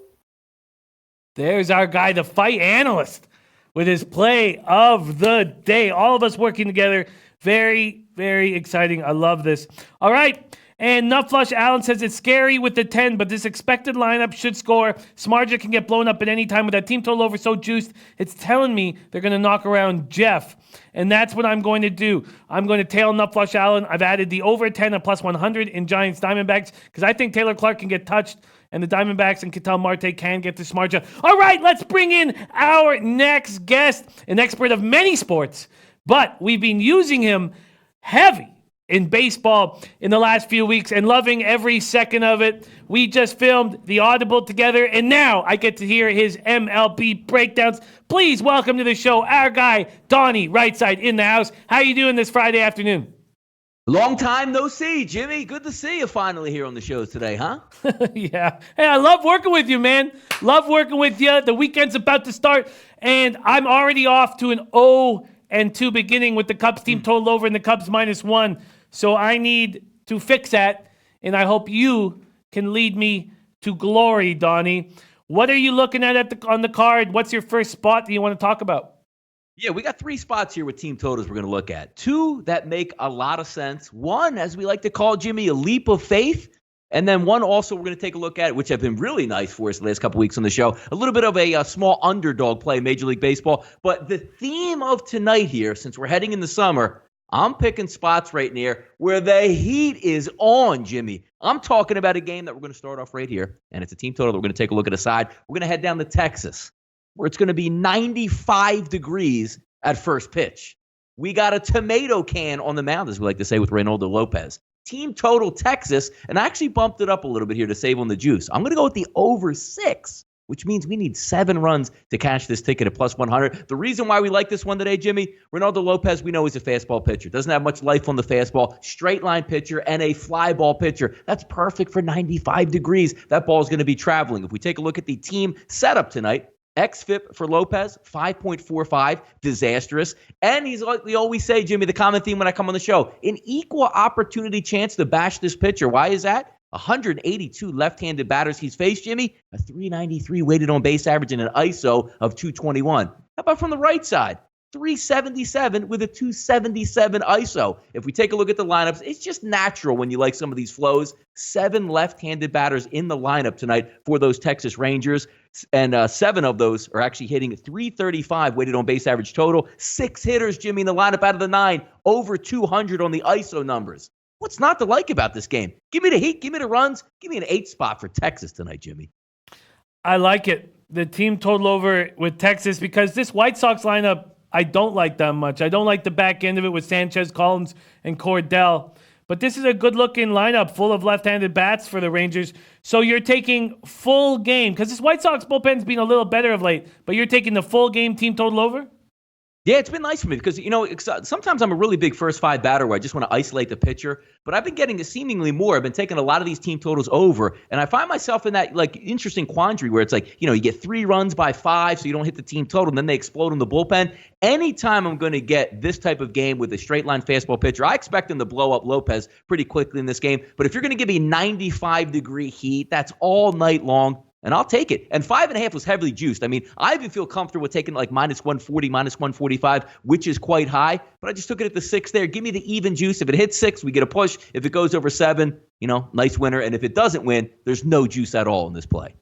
There's our guy, the fight analyst, with his play of the day. All of us working together. Very, very exciting. I love this. All right. And Nutflush Allen says it's scary with the 10, but this expected lineup should score. Smarja can get blown up at any time with that team total over so juiced. It's telling me they're going to knock around Jeff. And that's what I'm going to do. I'm going to tail Nutflush Allen. I've added the over 10 at plus 100 in Giants Diamondbacks because I think Taylor Clark can get touched. And the Diamondbacks and Ketel Marte can get to Smarja. All right, let's bring in our next guest, an expert of many sports. But we've been using him heavy in baseball in the last few weeks and loving every second of it. We just filmed the Audible together, and now I get to hear his MLB breakdowns. Please welcome to the show our guy, Donnie Rightside in the house. How you doing this Friday afternoon? Long time no see, Jimmy. Good to see you finally here on the show today, huh? Yeah. Hey, I love working with you, man. Love working with you. The weekend's about to start, and I'm already off to an 0-2 beginning with the Cubs team total over and the Cubs -1. So I need to fix that, and I hope you can lead me to glory, Donnie. What are you looking at on the card? What's your first spot that you want to talk about? Yeah, we got 3 spots here with team totals we're going to look at. 2 that make a lot of sense. 1, as we like to call, Jimmy, a leap of faith. And then 1 also we're going to take a look at, which have been really nice for us the last couple weeks on the show. A little bit of a small underdog play in Major League Baseball. But the theme of tonight here, since we're heading in the summer, I'm picking spots right near where the heat is on, Jimmy. I'm talking about a game that we're going to start off right here, and it's a team total that we're going to take a look at aside. We're going to head down to Texas, where it's going to be 95 degrees at first pitch. We got a tomato can on the mound, as we like to say, with Reynaldo Lopez. Team total Texas, and I actually bumped it up a little bit here to save on the juice. I'm going to go with the over 6, which means we need 7 runs to cash this ticket at plus 100. The reason why we like this one today, Jimmy, Reynaldo Lopez, we know he's a fastball pitcher. Doesn't have much life on the fastball. Straight line pitcher and a fly ball pitcher. That's perfect for 95 degrees. That ball is going to be traveling. If we take a look at the team setup tonight, xFIP for Lopez, 5.45, disastrous. And he's like we always say, Jimmy, the common theme when I come on the show, an equal opportunity chance to bash this pitcher. Why is that? 182 left-handed batters he's faced, Jimmy. A 393 weighted on base average and an ISO of 221. How about from the right side? 377 with a 277 ISO. If we take a look at the lineups, it's just natural when you like some of these flows. 7 left-handed batters in the lineup tonight for those Texas Rangers. And 7 of those are actually hitting 335 weighted on base average total. 6 hitters, Jimmy, in the lineup out of the 9. Over 200 on the ISO numbers. What's not to like about this game? Give me the heat. Give me the runs. Give me an 8 spot for Texas tonight, Jimmy. I like it. The team total over with Texas because this White Sox lineup, I don't like that much. I don't like the back end of it with Sanchez, Collins, and Cordell. But this is a good-looking lineup full of left-handed bats for the Rangers. So you're taking full game because this White Sox bullpen's been a little better of late. But you're taking the full game team total over? Yeah, it's been nice for me because, sometimes I'm a really big first 5 batter where I just want to isolate the pitcher. But I've been getting seemingly more. I've been taking a lot of these team totals over. And I find myself in that, interesting quandary where it's you get 3 runs by 5 so you don't hit the team total, and then they explode in the bullpen. Anytime I'm going to get this type of game with a straight-line fastball pitcher, I expect them to blow up Lopez pretty quickly in this game. But if you're going to give me 95-degree heat, that's all night long. And I'll take it. And 5.5 was heavily juiced. I mean, I even feel comfortable with taking minus 140, minus 145, which is quite high. But I just took it at the 6 there. Give me the even juice. If it hits 6, we get a push. If it goes over 7, nice winner. And if it doesn't win, there's no juice at all in this play.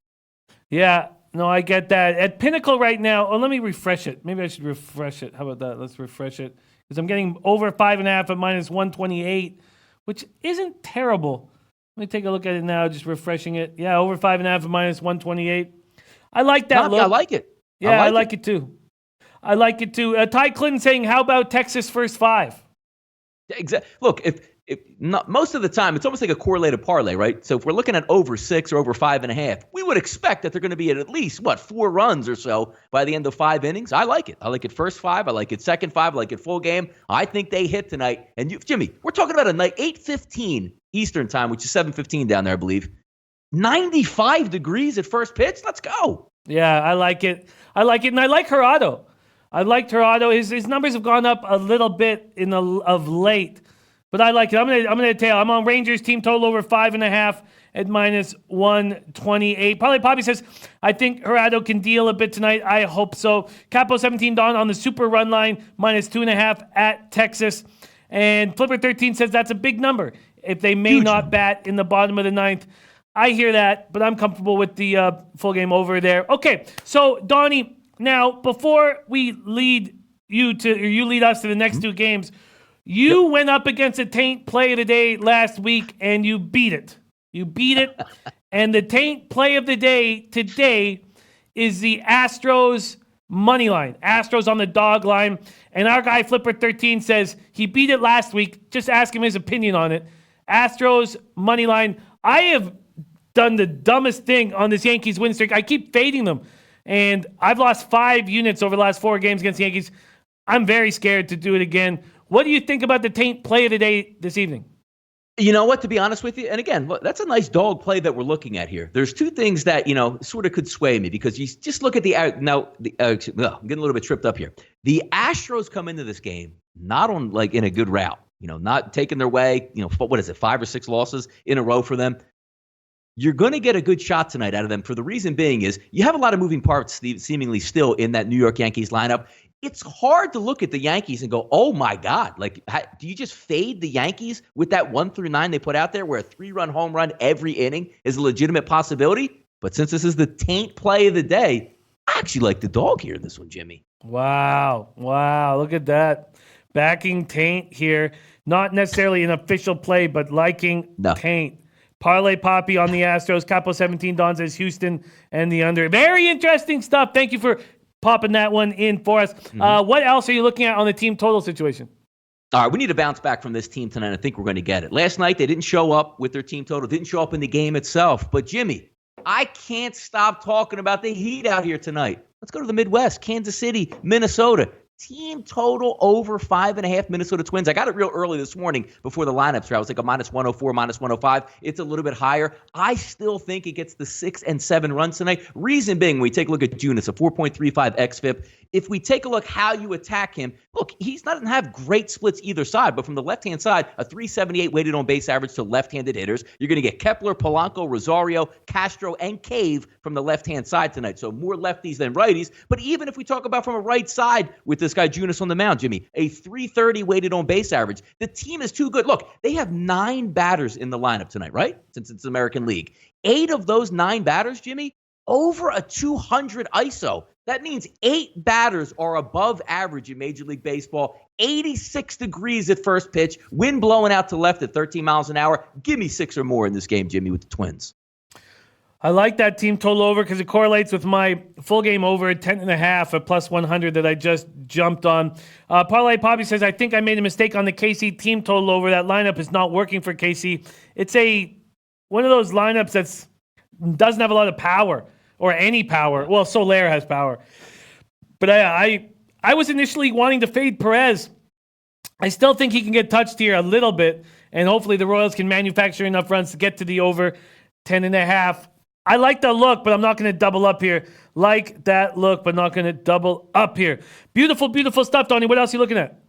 Yeah, no, I get that. At Pinnacle right now, let me refresh it. Maybe I should refresh it. How about that? Let's refresh it. Because I'm getting over 5.5 at minus 128, which isn't terrible. Let me take a look at it now, just refreshing it. Yeah, over 5.5 at minus 128. I like that look. I like it. Yeah, I like it too. I like it too. Ty Clinton saying, how about Texas first 5? Exactly. Look, if most of the time, it's almost like a correlated parlay, right? So if we're looking at over 6 or over 5.5, we would expect that they're going to be at least, 4 runs or so by the end of 5 innings. I like it. I like it first 5. I like it second 5. I like it full game. I think they hit tonight. And Jimmy, we're talking about a night, 8:15 Eastern time, which is 7:15 down there, I believe. 95 degrees at first pitch. Let's go. Yeah, I like it. And I like Gerardo. I like Gerardo. His numbers have gone up a little bit of late. But I like it. I'm gonna tell you, I'm on Rangers team total over 5.5 at -128. Probably Poppy says, I think Gerardo can deal a bit tonight. I hope so. Capo 17 Don on the super run line, -2.5 at Texas. And Flipper 13 says that's a big number if they may not bat in the bottom of the ninth. I hear that, but I'm comfortable with the full game over there. Okay, so Donnie, now before we lead you lead us to the next two games, you went up against a Taint play of the day last week, and you beat it. And the Taint play of the day today is the Astros money line. Astros on the dog line. And our guy, Flipper13, says he beat it last week. Just ask him his opinion on it. Astros money line. I have done the dumbest thing on this Yankees win streak. I keep fading them. And I've lost 5 units over the last 4 games against the Yankees. I'm very scared to do it again. What do you think about the Taint play of the day this evening? You know what, to be honest with you, and again, that's a nice dog play that we're looking at here. There's 2 things that, sort of could sway me because you just look at I'm getting a little bit tripped up here. The Astros come into this game not on in a good route, not taking their way, what is it, 5 or 6 losses in a row for them. You're going to get a good shot tonight out of them for the reason being is you have a lot of moving parts seemingly still in that New York Yankees lineup. It's hard to look at the Yankees and go, oh, my God. Do you just fade the Yankees with that 1 through 9 they put out there where a 3-run home run every inning is a legitimate possibility? But since this is the Taint play of the day, I actually like the dog here in this one, Jimmy. Wow. Look at that. Backing Taint here. Not necessarily an official play, but liking Taint. Parlay Poppy on the Astros. Capo 17 Don says Houston and the under. Very interesting stuff. Thank you for popping that one in for us. What else are you looking at on the team total situation? All right, we need to bounce back from this team tonight. I think we're going to get it. Last night, they didn't show up with their team total, didn't show up in the game itself. But, Jimmy, I can't stop talking about the Heat out here tonight. Let's go to the Midwest, Kansas City, Minnesota. Team total over 5.5 Minnesota Twins. I got it real early this morning before the lineups. I was like a -104, -105. It's a little bit higher. I still think it gets the 6 and 7 runs tonight. Reason being, when we take a look at June, it's a 4.35 xFIP. If we take a look how you attack him, look, he's not going to have great splits either side, but from the left-hand side, a 378 weighted on base average to left-handed hitters. You're going to get Kepler, Polanco, Rosario, Castro, and Cave from the left-hand side tonight. So more lefties than righties. But even if we talk about from a right side with this guy Junis on the mound, Jimmy, a 330 weighted on base average. The team is too good. Look, they have 9 batters in the lineup tonight, right? Since it's American League. 8 of those 9 batters, Jimmy, over a 200 ISO. That means 8 batters are above average in Major League Baseball. 86 degrees at first pitch. Wind blowing out to left at 13 miles an hour. Give me 6 or more in this game, Jimmy, with the Twins. I like that team total over because it correlates with my full game over at 10.5 at +100 that I just jumped on. Parlay Poppy says, I think I made a mistake on the KC team total over. That lineup is not working for KC. It's one of those lineups that doesn't have a lot of power or any power. Well, Soler has power. But I was initially wanting to fade Perez. I still think he can get touched here a little bit, and hopefully the Royals can manufacture enough runs to get to the over 10.5. I like the look, but I'm not going to double up here. Like that look, but not going to double up here. Beautiful, beautiful stuff, Tony. What else are you looking at?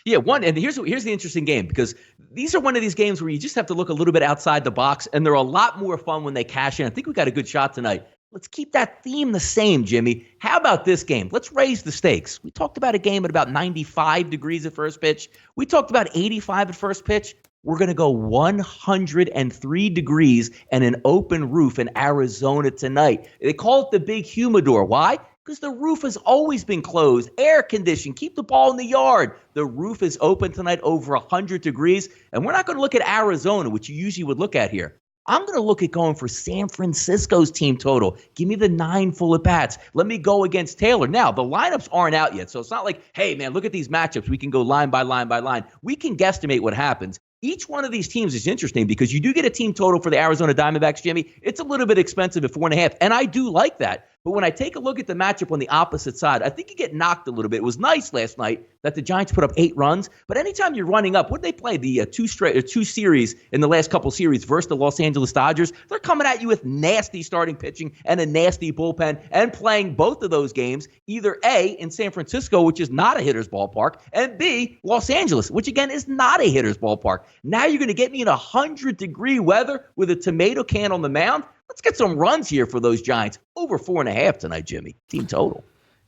Yeah, and here's the interesting game, because these are one of these games where you just have to look a little bit outside the box, and they're a lot more fun when they cash in. I think we got a good shot tonight. Let's keep that theme the same, Jimmy. How about this game? Let's raise the stakes. We talked about a game at about 95 degrees at first pitch. We talked about 85 at first pitch. We're going to go 103 degrees and an open roof in Arizona tonight. They call it the big humidor. Why? Because the roof has always been closed, air conditioned, keep the ball in the yard. The roof is open tonight over 100 degrees. And we're not going to look at Arizona, which you usually would look at here. I'm going to look at going for San Francisco's team total. Give me the 9 full at bats. Let me go against Taylor. Now, the lineups aren't out yet, so it's not like, hey, man, look at these matchups. We can go line by line by line. We can guesstimate what happens. each one of these teams is interesting because you do get a team total for the Arizona Diamondbacks, Jimmy. It's a little bit expensive at 4.5, and I do like that. But when I take a look at the matchup on the opposite side, I think you get knocked a little bit. It was nice last night that the Giants put up 8 runs, but anytime you're running up, what did they play? The two series in the last couple series versus the Los Angeles Dodgers. They're coming at you with nasty starting pitching and a nasty bullpen, and playing both of those games either A, in San Francisco, which is not a hitter's ballpark, and B, Los Angeles, which again is not a hitter's ballpark. Now you're going to get me in 100-degree weather with a tomato can on the mound. Let's get some runs here for those Giants. Over 4.5 tonight, Jimmy. Team total.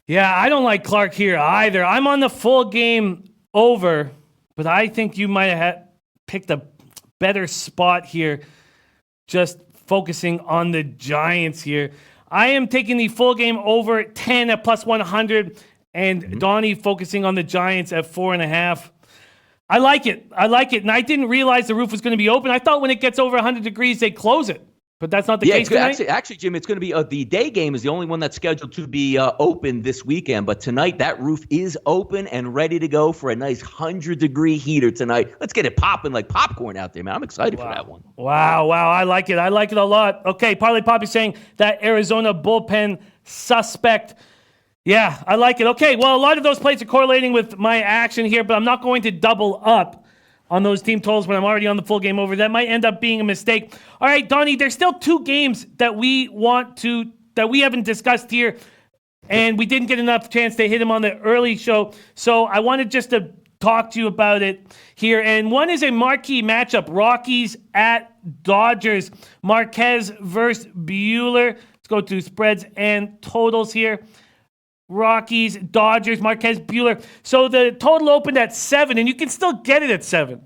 Yeah, I don't like Clark here either. I'm on the full game over, but I think you might have picked a better spot here, just focusing on the Giants here. I am taking the full game over 10 at plus 100, and Donnie focusing on the Giants at 4.5. I like it. And I didn't realize the roof was going to be open. I thought when it gets over 100 degrees, they close it. But that's not the case tonight? Actually, Jim, it's going to be the day game is the only one that's scheduled to be open this weekend. But tonight, that roof is open and ready to go for a nice 100-degree heater tonight. Let's get it popping like popcorn out there, man. I'm excited for that one. Wow. I like it. I like it a lot. Okay, Parlay Poppy saying that Arizona bullpen suspect. Yeah, I like it. Okay, well, a lot of those plays are correlating with my action here, but I'm not going to double up on those team totals when I'm already on the full game over. That might end up being a mistake. All right, Donnie, there's still 2 games that we haven't discussed here, and we didn't get enough chance to hit him on the early show. So I wanted just to talk to you about it here. And one is a marquee matchup, Rockies at Dodgers. Marquez versus Buehler. Let's go to spreads and totals here. Rockies, Dodgers, Marquez, Buehler. So the total opened at 7, and you can still get it at 7.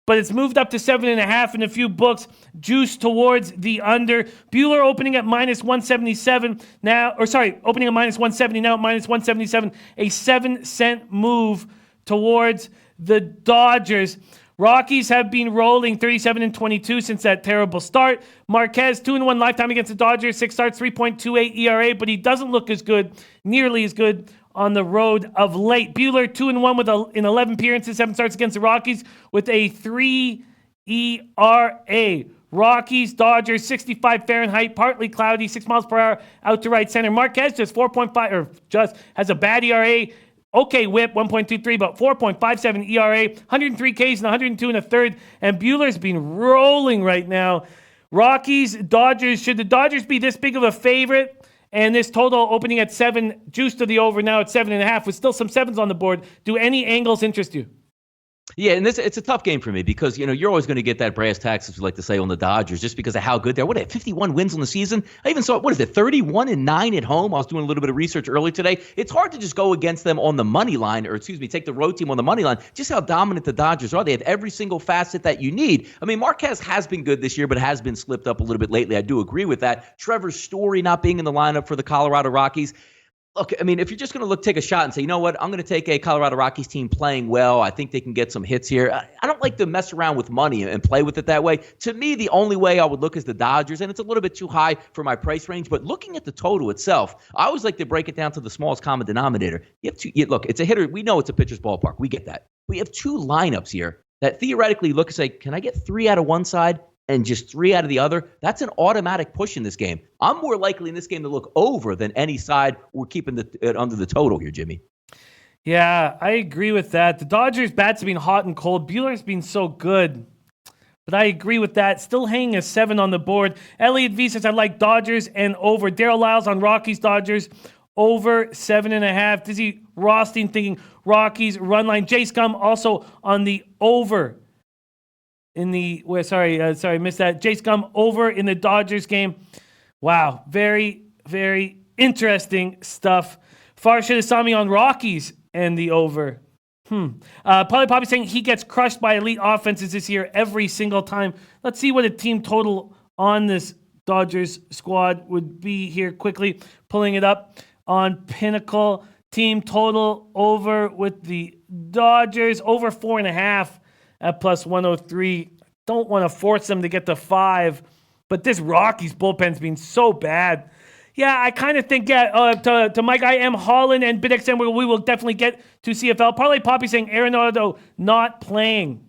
But it's moved up to 7.5 in a few books. Juice towards the under. Buehler opening at minus 177 now, opening at minus 170, now at minus 177. A 7-cent move towards the Dodgers. Rockies have been rolling 37-22 since that terrible start. Marquez, 2-1 lifetime against the Dodgers, 6 starts, 3.28 ERA, but he doesn't look as good, nearly as good on the road of late. Buehler, 2-1 in 11 appearances, 7 starts against the Rockies with a 3 ERA. Rockies, Dodgers, 65 Fahrenheit, partly cloudy, 6 miles per hour out to right center. Marquez just 4.5, has a bad ERA. Okay, whip, 1.23, but 4.57 ERA, 103 Ks and 102 and a third. And Buehler's been rolling right now. Rockies, Dodgers. Should the Dodgers be this big of a favorite? And this total opening at 7, juice to the over now at 7.5, with still some 7s on the board. Do any angles interest you? Yeah, and it's a tough game for me because, you're always going to get that brass tacks, as we like to say, on the Dodgers just because of how good they're. What, 51 wins on the season? I even saw, 31-9 at home? I was doing a little bit of research earlier today. It's hard to just go against them on the money line, take the road team on the money line, just how dominant the Dodgers are. They have every single facet that you need. I mean, Marquez has been good this year, but has been slipped up a little bit lately. I do agree with that. Trevor Story not being in the lineup for the Colorado Rockies. Look, I mean, if you're just going to take a shot and say, you know what, I'm going to take a Colorado Rockies team playing well. I think they can get some hits here. I don't like to mess around with money and play with it that way. To me, the only way I would look is the Dodgers, and it's a little bit too high for my price range. But looking at the total itself, I always like to break it down to the smallest common denominator. Look, it's a hitter. We know it's a pitcher's ballpark. We get that. We have 2 lineups here that theoretically look and say, can I get 3 out of one side and just 3 out of the other? That's an automatic push in this game. I'm more likely in this game to look over than any side. We're keeping it under the total here, Jimmy. Yeah, I agree with that. The Dodgers' bats have been hot and cold. Buehler's been so good. But I agree with that. Still hanging a 7 on the board. Elliot V says, I like Dodgers and over. Daryl Lyles on Rockies, Dodgers, over 7.5. Dizzy Rothstein thinking Rockies, run line. Jay Scum also on the over. Missed that. Jay Scum over in the Dodgers game. Wow, very, very interesting stuff. Farshid Asami on Rockies and the over. Poppy saying he gets crushed by elite offenses this year every single time. Let's see what a team total on this Dodgers squad would be here quickly. Pulling it up on Pinnacle. Team total over with the Dodgers. Over 4.5 at plus 103. Don't want to force them to get to 5. But this Rockies bullpen's been so bad. Yeah, I kind of think, to my guy M. Holland and BitXM, we will definitely get to CFL. Parlay Poppy saying Arenado not playing.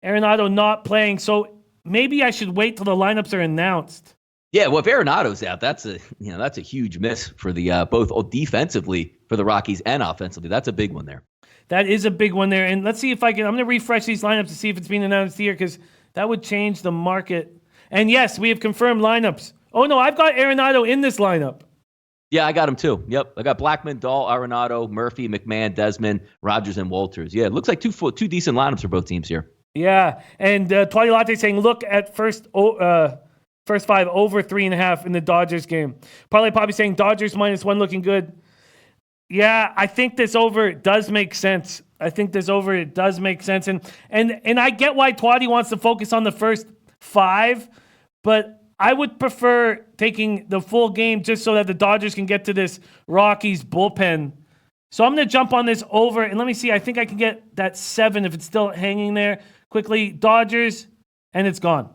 Arenado not playing, so maybe I should wait till the lineups are announced. Yeah, well, if Arenado's out, that's a huge miss for the both defensively for the Rockies and offensively. That's a big one there. That is a big one there. And let's see if I'm going to refresh these lineups to see if it's being announced here, because that would change the market. And yes, we have confirmed lineups. Oh, no, I've got Arenado in this lineup. Yeah, I got him too. Yep, I got Blackmon, Dahl, Arenado, Murphy, McMahon, Desmond, Rogers, and Walters. Yeah, it looks like two decent lineups for both teams here. Yeah, and Twatty Latte saying, look at first 5 over 3.5 in the Dodgers game. Parlay Poppy saying Dodgers -1 looking good. Yeah, I think this over does make sense. And I get why Twatty wants to focus on the first 5, but I would prefer taking the full game just so that the Dodgers can get to this Rockies bullpen. So I'm going to jump on this over, and let me see. I think I can get that 7 if it's still hanging there. Quickly, Dodgers, and it's gone.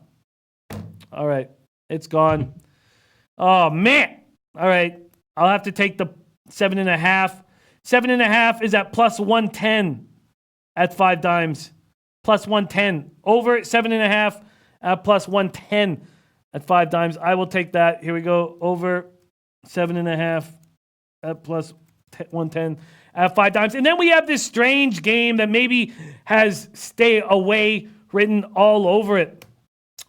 All right, it's gone. Oh, man. All right, I'll have to take the 7.5. 7.5 is at +110 at 5 dimes. +110. Over 7.5 at +110 at 5 dimes. I will take that. Here we go. Over 7.5 at +110 at 5 dimes. And then we have this strange game that maybe has stay away written all over it.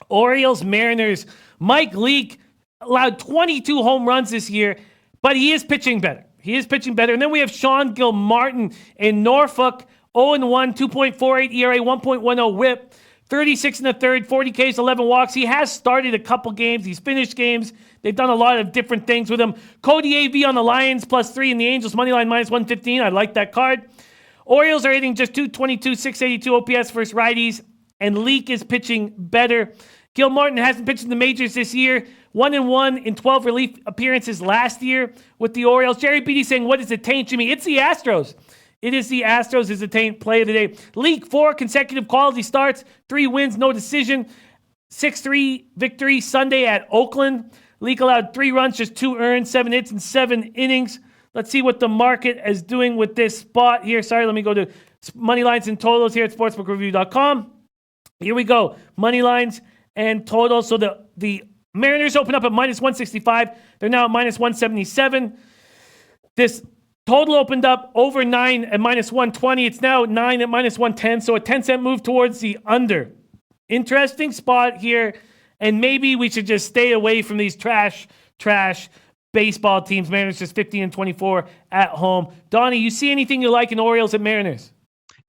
Orioles, Mariners. Mike Leake allowed 22 home runs this year, but he is pitching better. And then we have Sean Gilmartin in Norfolk. 0-1, 2.48 ERA, 1.10 whip. 36 in the third, 40 Ks, 11 walks. He has started a couple games. He's finished games. They've done a lot of different things with him. Cody AV on the Lions, +3, and the Angels moneyline -115. I like that card. Orioles are hitting just 222, 682 OPS versus righties, and Leake is pitching better. Gilmartin hasn't pitched in the majors this year. 1-1 in 12 relief appearances last year with the Orioles. Jerry Beatty saying, what is the taint, Jimmy? It's the Astros. It is the Astros is the taint play of the day. Leake, 4 consecutive quality starts, 3 wins, no decision. 6-3 victory Sunday at Oakland. Leake allowed 3 runs, just 2 earned, 7 hits in 7 innings. Let's see what the market is doing with this spot here. Sorry, let me go to money lines and totals here at sportsbookreview.com. Here we go. Money lines and totals. So the Mariners open up at -165. They're now at -177. This total opened up over 9 at -120. It's now 9 at -110. So a 10-cent move towards the under. Interesting spot here. And maybe we should just stay away from these trash baseball teams. Mariners just 15-24 at home. Donnie, you see anything you like in Orioles at Mariners?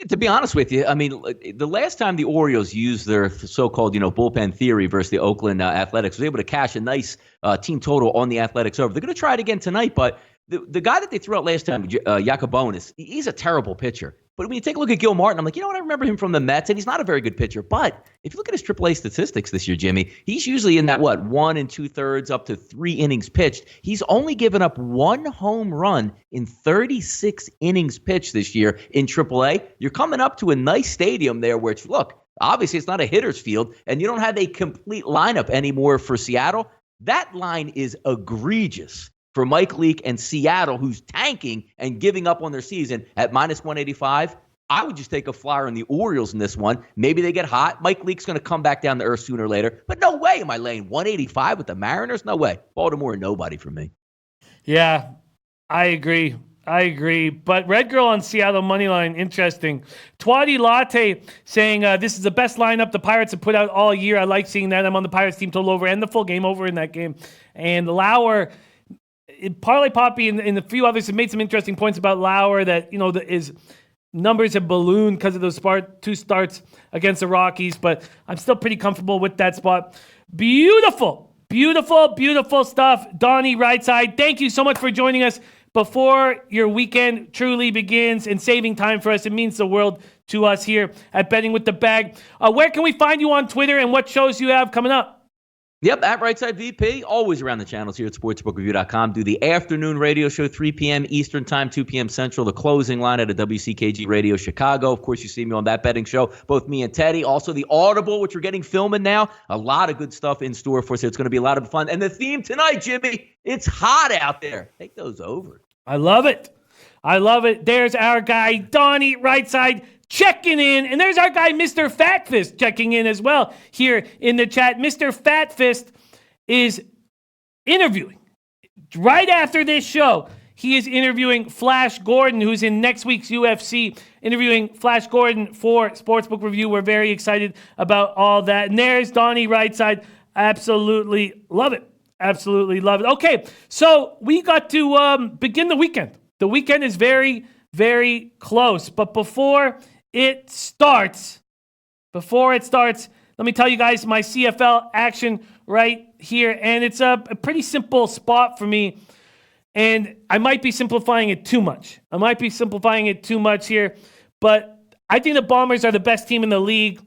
To be honest with you, I mean, the last time the Orioles used their so-called, bullpen theory versus the Oakland Athletics, was able to cash a nice team total on the Athletics over. They're going to try it again tonight, but the guy that they threw out last time, Yacobonis, he's a terrible pitcher. But when you take a look at Gilmartin, I'm like, you know what? I remember him from the Mets, and he's not a very good pitcher. But if you look at his AAA statistics this year, Jimmy, he's usually in that, 1 2/3 up to 3 innings pitched. He's only given up 1 home run in 36 innings pitched this year in AAA. You're coming up to a nice stadium there where obviously it's not a hitter's field, and you don't have a complete lineup anymore for Seattle. That line is egregious for Mike Leake and Seattle, who's tanking and giving up on their season at -185. I would just take a flyer on the Orioles in this one. Maybe they get hot. Mike Leake's going to come back down to earth sooner or later. But no way am I laying 185 with the Mariners. No way. Baltimore, nobody for me. Yeah, I agree. But Red Girl on Seattle moneyline, interesting. Twatty Latte saying this is the best lineup the Pirates have put out all year. I like seeing that. I'm on the Pirates team total over and the full game over in that game. And Lauer, Parlay Poppy and a few others have made some interesting points about Lauer that, his numbers have ballooned because of those 2 starts against the Rockies, but I'm still pretty comfortable with that spot. Beautiful stuff. Donnie Rightside, thank you so much for joining us before your weekend truly begins and saving time for us. It means the world to us here at Betting with the Bag. Where can we find you on Twitter and what shows you have coming up? Yep, at Rightside VP, always around the channels here at sportsbookreview.com. Do the afternoon radio show, 3 p.m. Eastern time, 2 p.m. Central, the closing line at a WCKG Radio Chicago. Of course, you see me on that betting show, both me and Teddy. Also, the Audible, which we're getting filming now. A lot of good stuff in store for us. It's going to be a lot of fun. And the theme tonight, Jimmy, it's hot out there. Take those over. I love it. There's our guy, Donnie Rightside. checking in. And there's our guy, Mr. Fatfist, checking in as well here in the chat. Mr. Fatfist is interviewing right after this show. He is interviewing Flash Gordon, who's in next week's UFC, interviewing Flash Gordon for Sportsbook Review. We're very excited about all that. And there's Donnie Rightside. Absolutely love it. Absolutely love it. Okay, so we got to begin the weekend. The weekend is very, very close. But before it starts, let me tell you guys my CFL action right here. And it's a pretty simple spot for me. And I might be simplifying it too much. Here. But I think the Bombers are the best team in the league.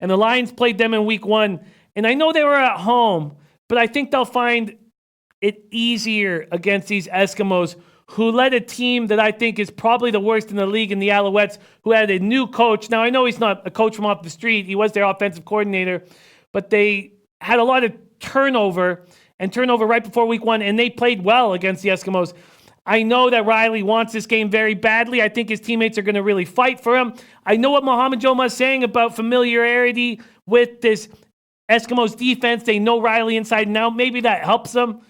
And the Lions played them in week 1. And I know they were at home, but I think they'll find it easier against these Eskimos, who led a team that I think is probably the worst in the league in the Alouettes, who had a new coach. Now, I know he's not a coach from off the street. He was their offensive coordinator. But they had a lot of turnover right before week 1, and they played well against the Eskimos. I know that Riley wants this game very badly. I think his teammates are going to really fight for him. I know what Mohamed Joma is saying about familiarity with this Eskimos defense. They know Riley inside and out. Maybe that helps them.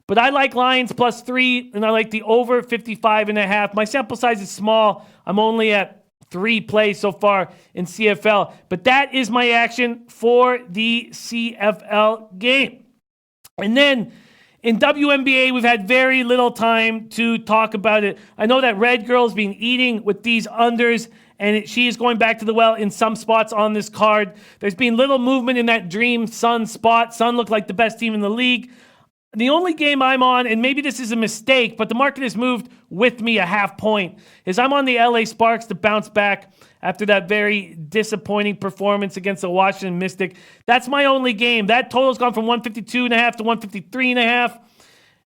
But I like Lions +3, and I like the over 55.5. My sample size is small. I'm only at 3 plays so far in CFL. But that is my action for the CFL game. And then in WNBA, we've had very little time to talk about it. I know that Red Girl's been eating with these unders, and she is going back to the well in some spots on this card. There's been little movement in that Dream Sun spot. Sun looked like the best team in the league. The only game I'm on, and maybe this is a mistake, but the market has moved with me a half point, is I'm on the LA Sparks to bounce back after that very disappointing performance against the Washington Mystic. That's my only game. That total's gone from 152.5 to 153.5.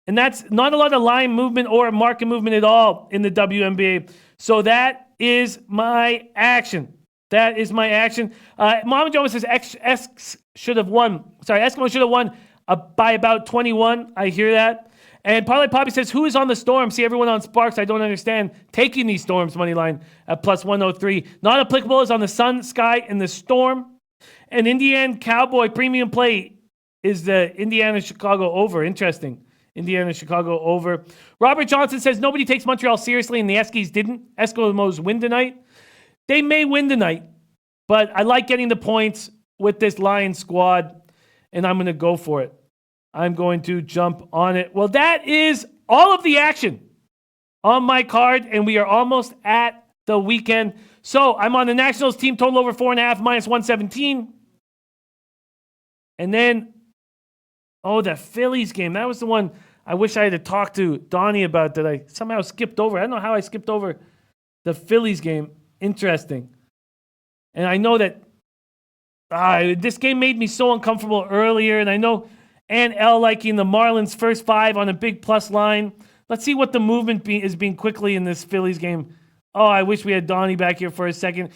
And that's not a lot of line movement or market movement at all in the WNBA. So that is my action. Mama Jones says Eskimo should have won by about 21. I hear that. And Parlay Poppy says, who is on the Storm? See everyone on Sparks. I don't understand taking these Storms money line at +103. Not applicable is on the Sun, Sky, and the Storm. And Indiana Cowboy premium play is the Indiana-Chicago over. Interesting. Indiana-Chicago over. Robert Johnson says, nobody takes Montreal seriously, and the Eskies didn't. Eskimos win tonight. They may win tonight, but I like getting the points with this Lions squad, and I'm going to go for it. I'm going to jump on it. Well, that is all of the action on my card, and we are almost at the weekend. So I'm on the Nationals team total over 4.5 -117. And then, the Phillies game. That was the one I wish I had to talk to Donnie about that I somehow skipped over. I don't know how I skipped over the Phillies game. Interesting. And I know that this game made me so uncomfortable earlier, and I know Ann L liking the Marlins first 5 on a big plus line. Let's see what the movement is being quickly in this Phillies game. Oh, I wish we had Donnie back here for a second.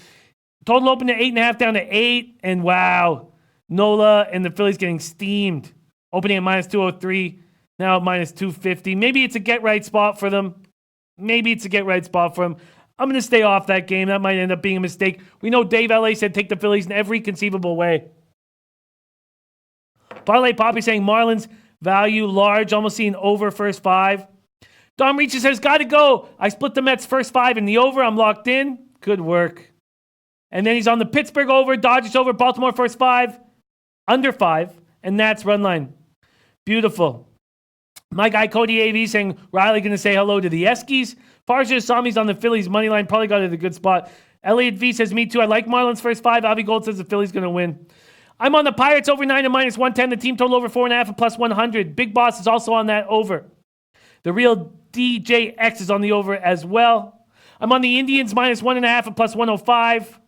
Total opened at 8.5 down to 8, and wow, Nola and the Phillies getting steamed. Opening at -203, now at -250. Maybe it's a get-right spot for them. I'm going to stay off that game. That might end up being a mistake. We know Dave L.A. said take the Phillies in every conceivable way. Parlay Poppy saying Marlins value large, almost seeing over first 5. Dom Reaches says, got to go. I split the Mets first 5 in the over. I'm locked in. Good work. And then he's on the Pittsburgh over, Dodgers over, Baltimore first 5, under 5, and that's run line. Beautiful. My guy Cody AV saying Riley going to say hello to the Eskies. Farsha Sami's on the Phillies money line. Probably got it at a good spot. Elliot V says me too. I like Marlins first 5. Avi Gold says the Phillies going to win. I'm on the Pirates over 9 at -110. The team total over 4.5 at +100. Big Boss is also on that over. The real DJX is on the over as well. I'm on the Indians -1.5 at +105.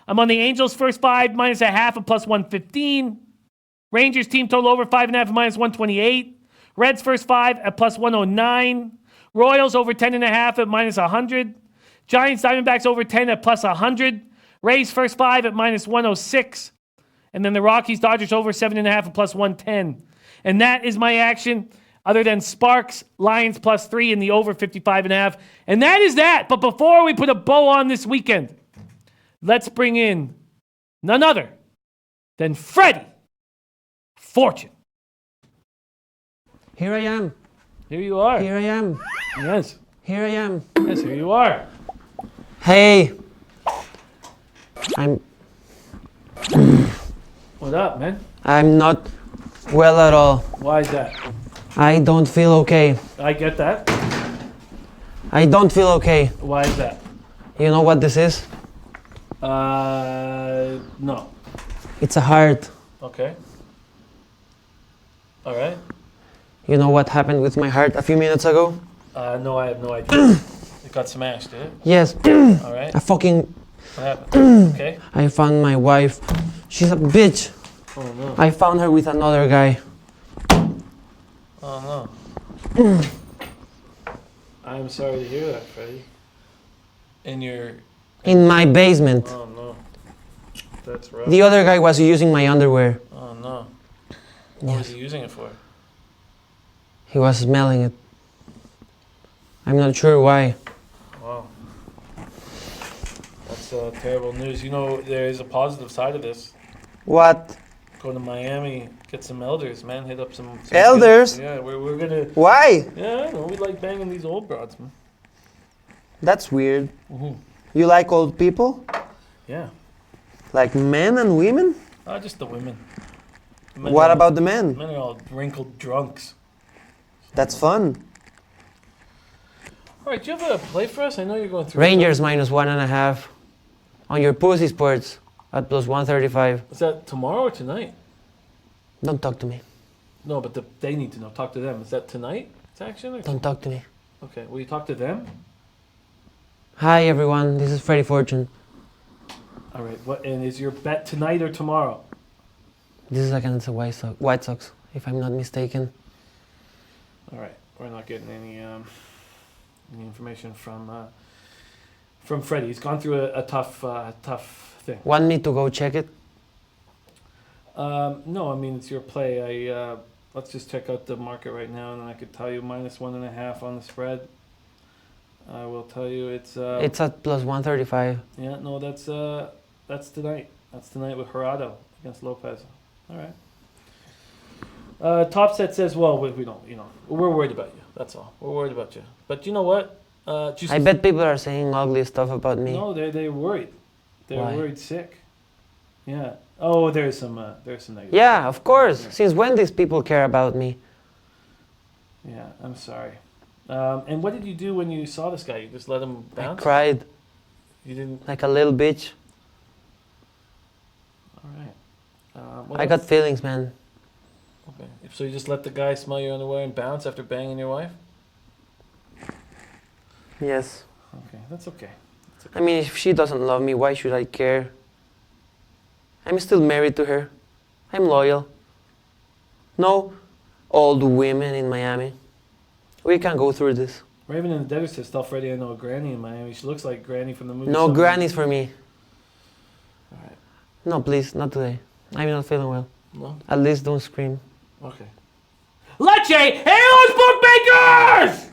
I'm on the Angels first 5 -0.5 at +115. Rangers team total over 5.5 at -128. Reds first 5 at +109. Royals over 10.5 at -100. Giants Diamondbacks over 10 at +100. Rays first 5 at -106. And then the Rockies Dodgers over 7.5 at +110. And that is my action, other than Sparks, Lions +3 and the over 55.5. And that is that. But before we put a bow on this weekend, let's bring in none other than Freddie Fortune. Here I am. Here you are. Here I am. Yes. Here I am. Yes, here you are. Hey. What up, man? I'm not well at all. Why is that? I don't feel okay. I get that. I don't feel okay. Why is that? You know what this is? No. It's a heart. Okay. All right. You know what happened with my heart a few minutes ago? No, I have no idea. It got smashed, did it? Yes. All right. What happened? Okay. I found my wife. She's a bitch. Oh no. I found her with another guy. Oh no. I'm sorry to hear that, Freddie. In my basement. Oh no. That's rough. The other guy was using my underwear. Oh no. What was he using it for? He was smelling it. I'm not sure why. Wow. That's terrible news. You know, there is a positive side of this. What? Go to Miami, get some elders, man. Hit up some Elders? Yeah, we're gonna. Why? Yeah, I know. We like banging these old broads, man. That's weird. Mm-hmm. You like old people? Yeah. Like men and women? Just the women. What about the men? Men are all wrinkled drunks. That's fun. All right, do you have a play for us? I know you're going through. Rangers -1.5 on your pussy sports at +135. Is that tomorrow or tonight? Don't talk to me. No, but they need to know. Talk to them. Is that tonight? It's action? Or Don't talk to me. Okay, will you talk to them? Hi everyone, this is Freddie Fortune. All right, and is your bet tonight or tomorrow? This is against the White Sox, if I'm not mistaken. All right, we're not getting any information from Freddie. He's gone through a tough thing. Want me to go check it? No, I mean it's your play. Let's just check out the market right now, and then I could tell you -1.5 on the spread. I will tell you it's. It's at +135. Yeah, no, that's tonight. That's tonight with Gerardo against Lopez. All right. Top Set says, well, we don't, we're worried about you. That's all. We're worried about you. But you know what? I bet people are saying ugly stuff about me. No, they're worried. They're Why? worried sick. Yeah. Oh, there's some negative. Yeah, of course. Since when these people care about me? Yeah, I'm sorry. And what did you do when you saw this guy? You just let him bounce? I cried You didn't? like a little bitch. All right. I got feelings, man. Okay. So you just let the guy smell your underwear and bounce after banging your wife? Yes. Okay, that's okay. I mean, if she doesn't love me, why should I care? I'm still married to her. I'm loyal. No old women in Miami. We can go through this. Raven in the Desert says, tell Freddie I know a granny in Miami. She looks like Granny from the movie. No Something. grannies for me. All right. No, please, not today. I'm not feeling well. No? At least don't scream. Okay. Leche, Halos Bookmakers!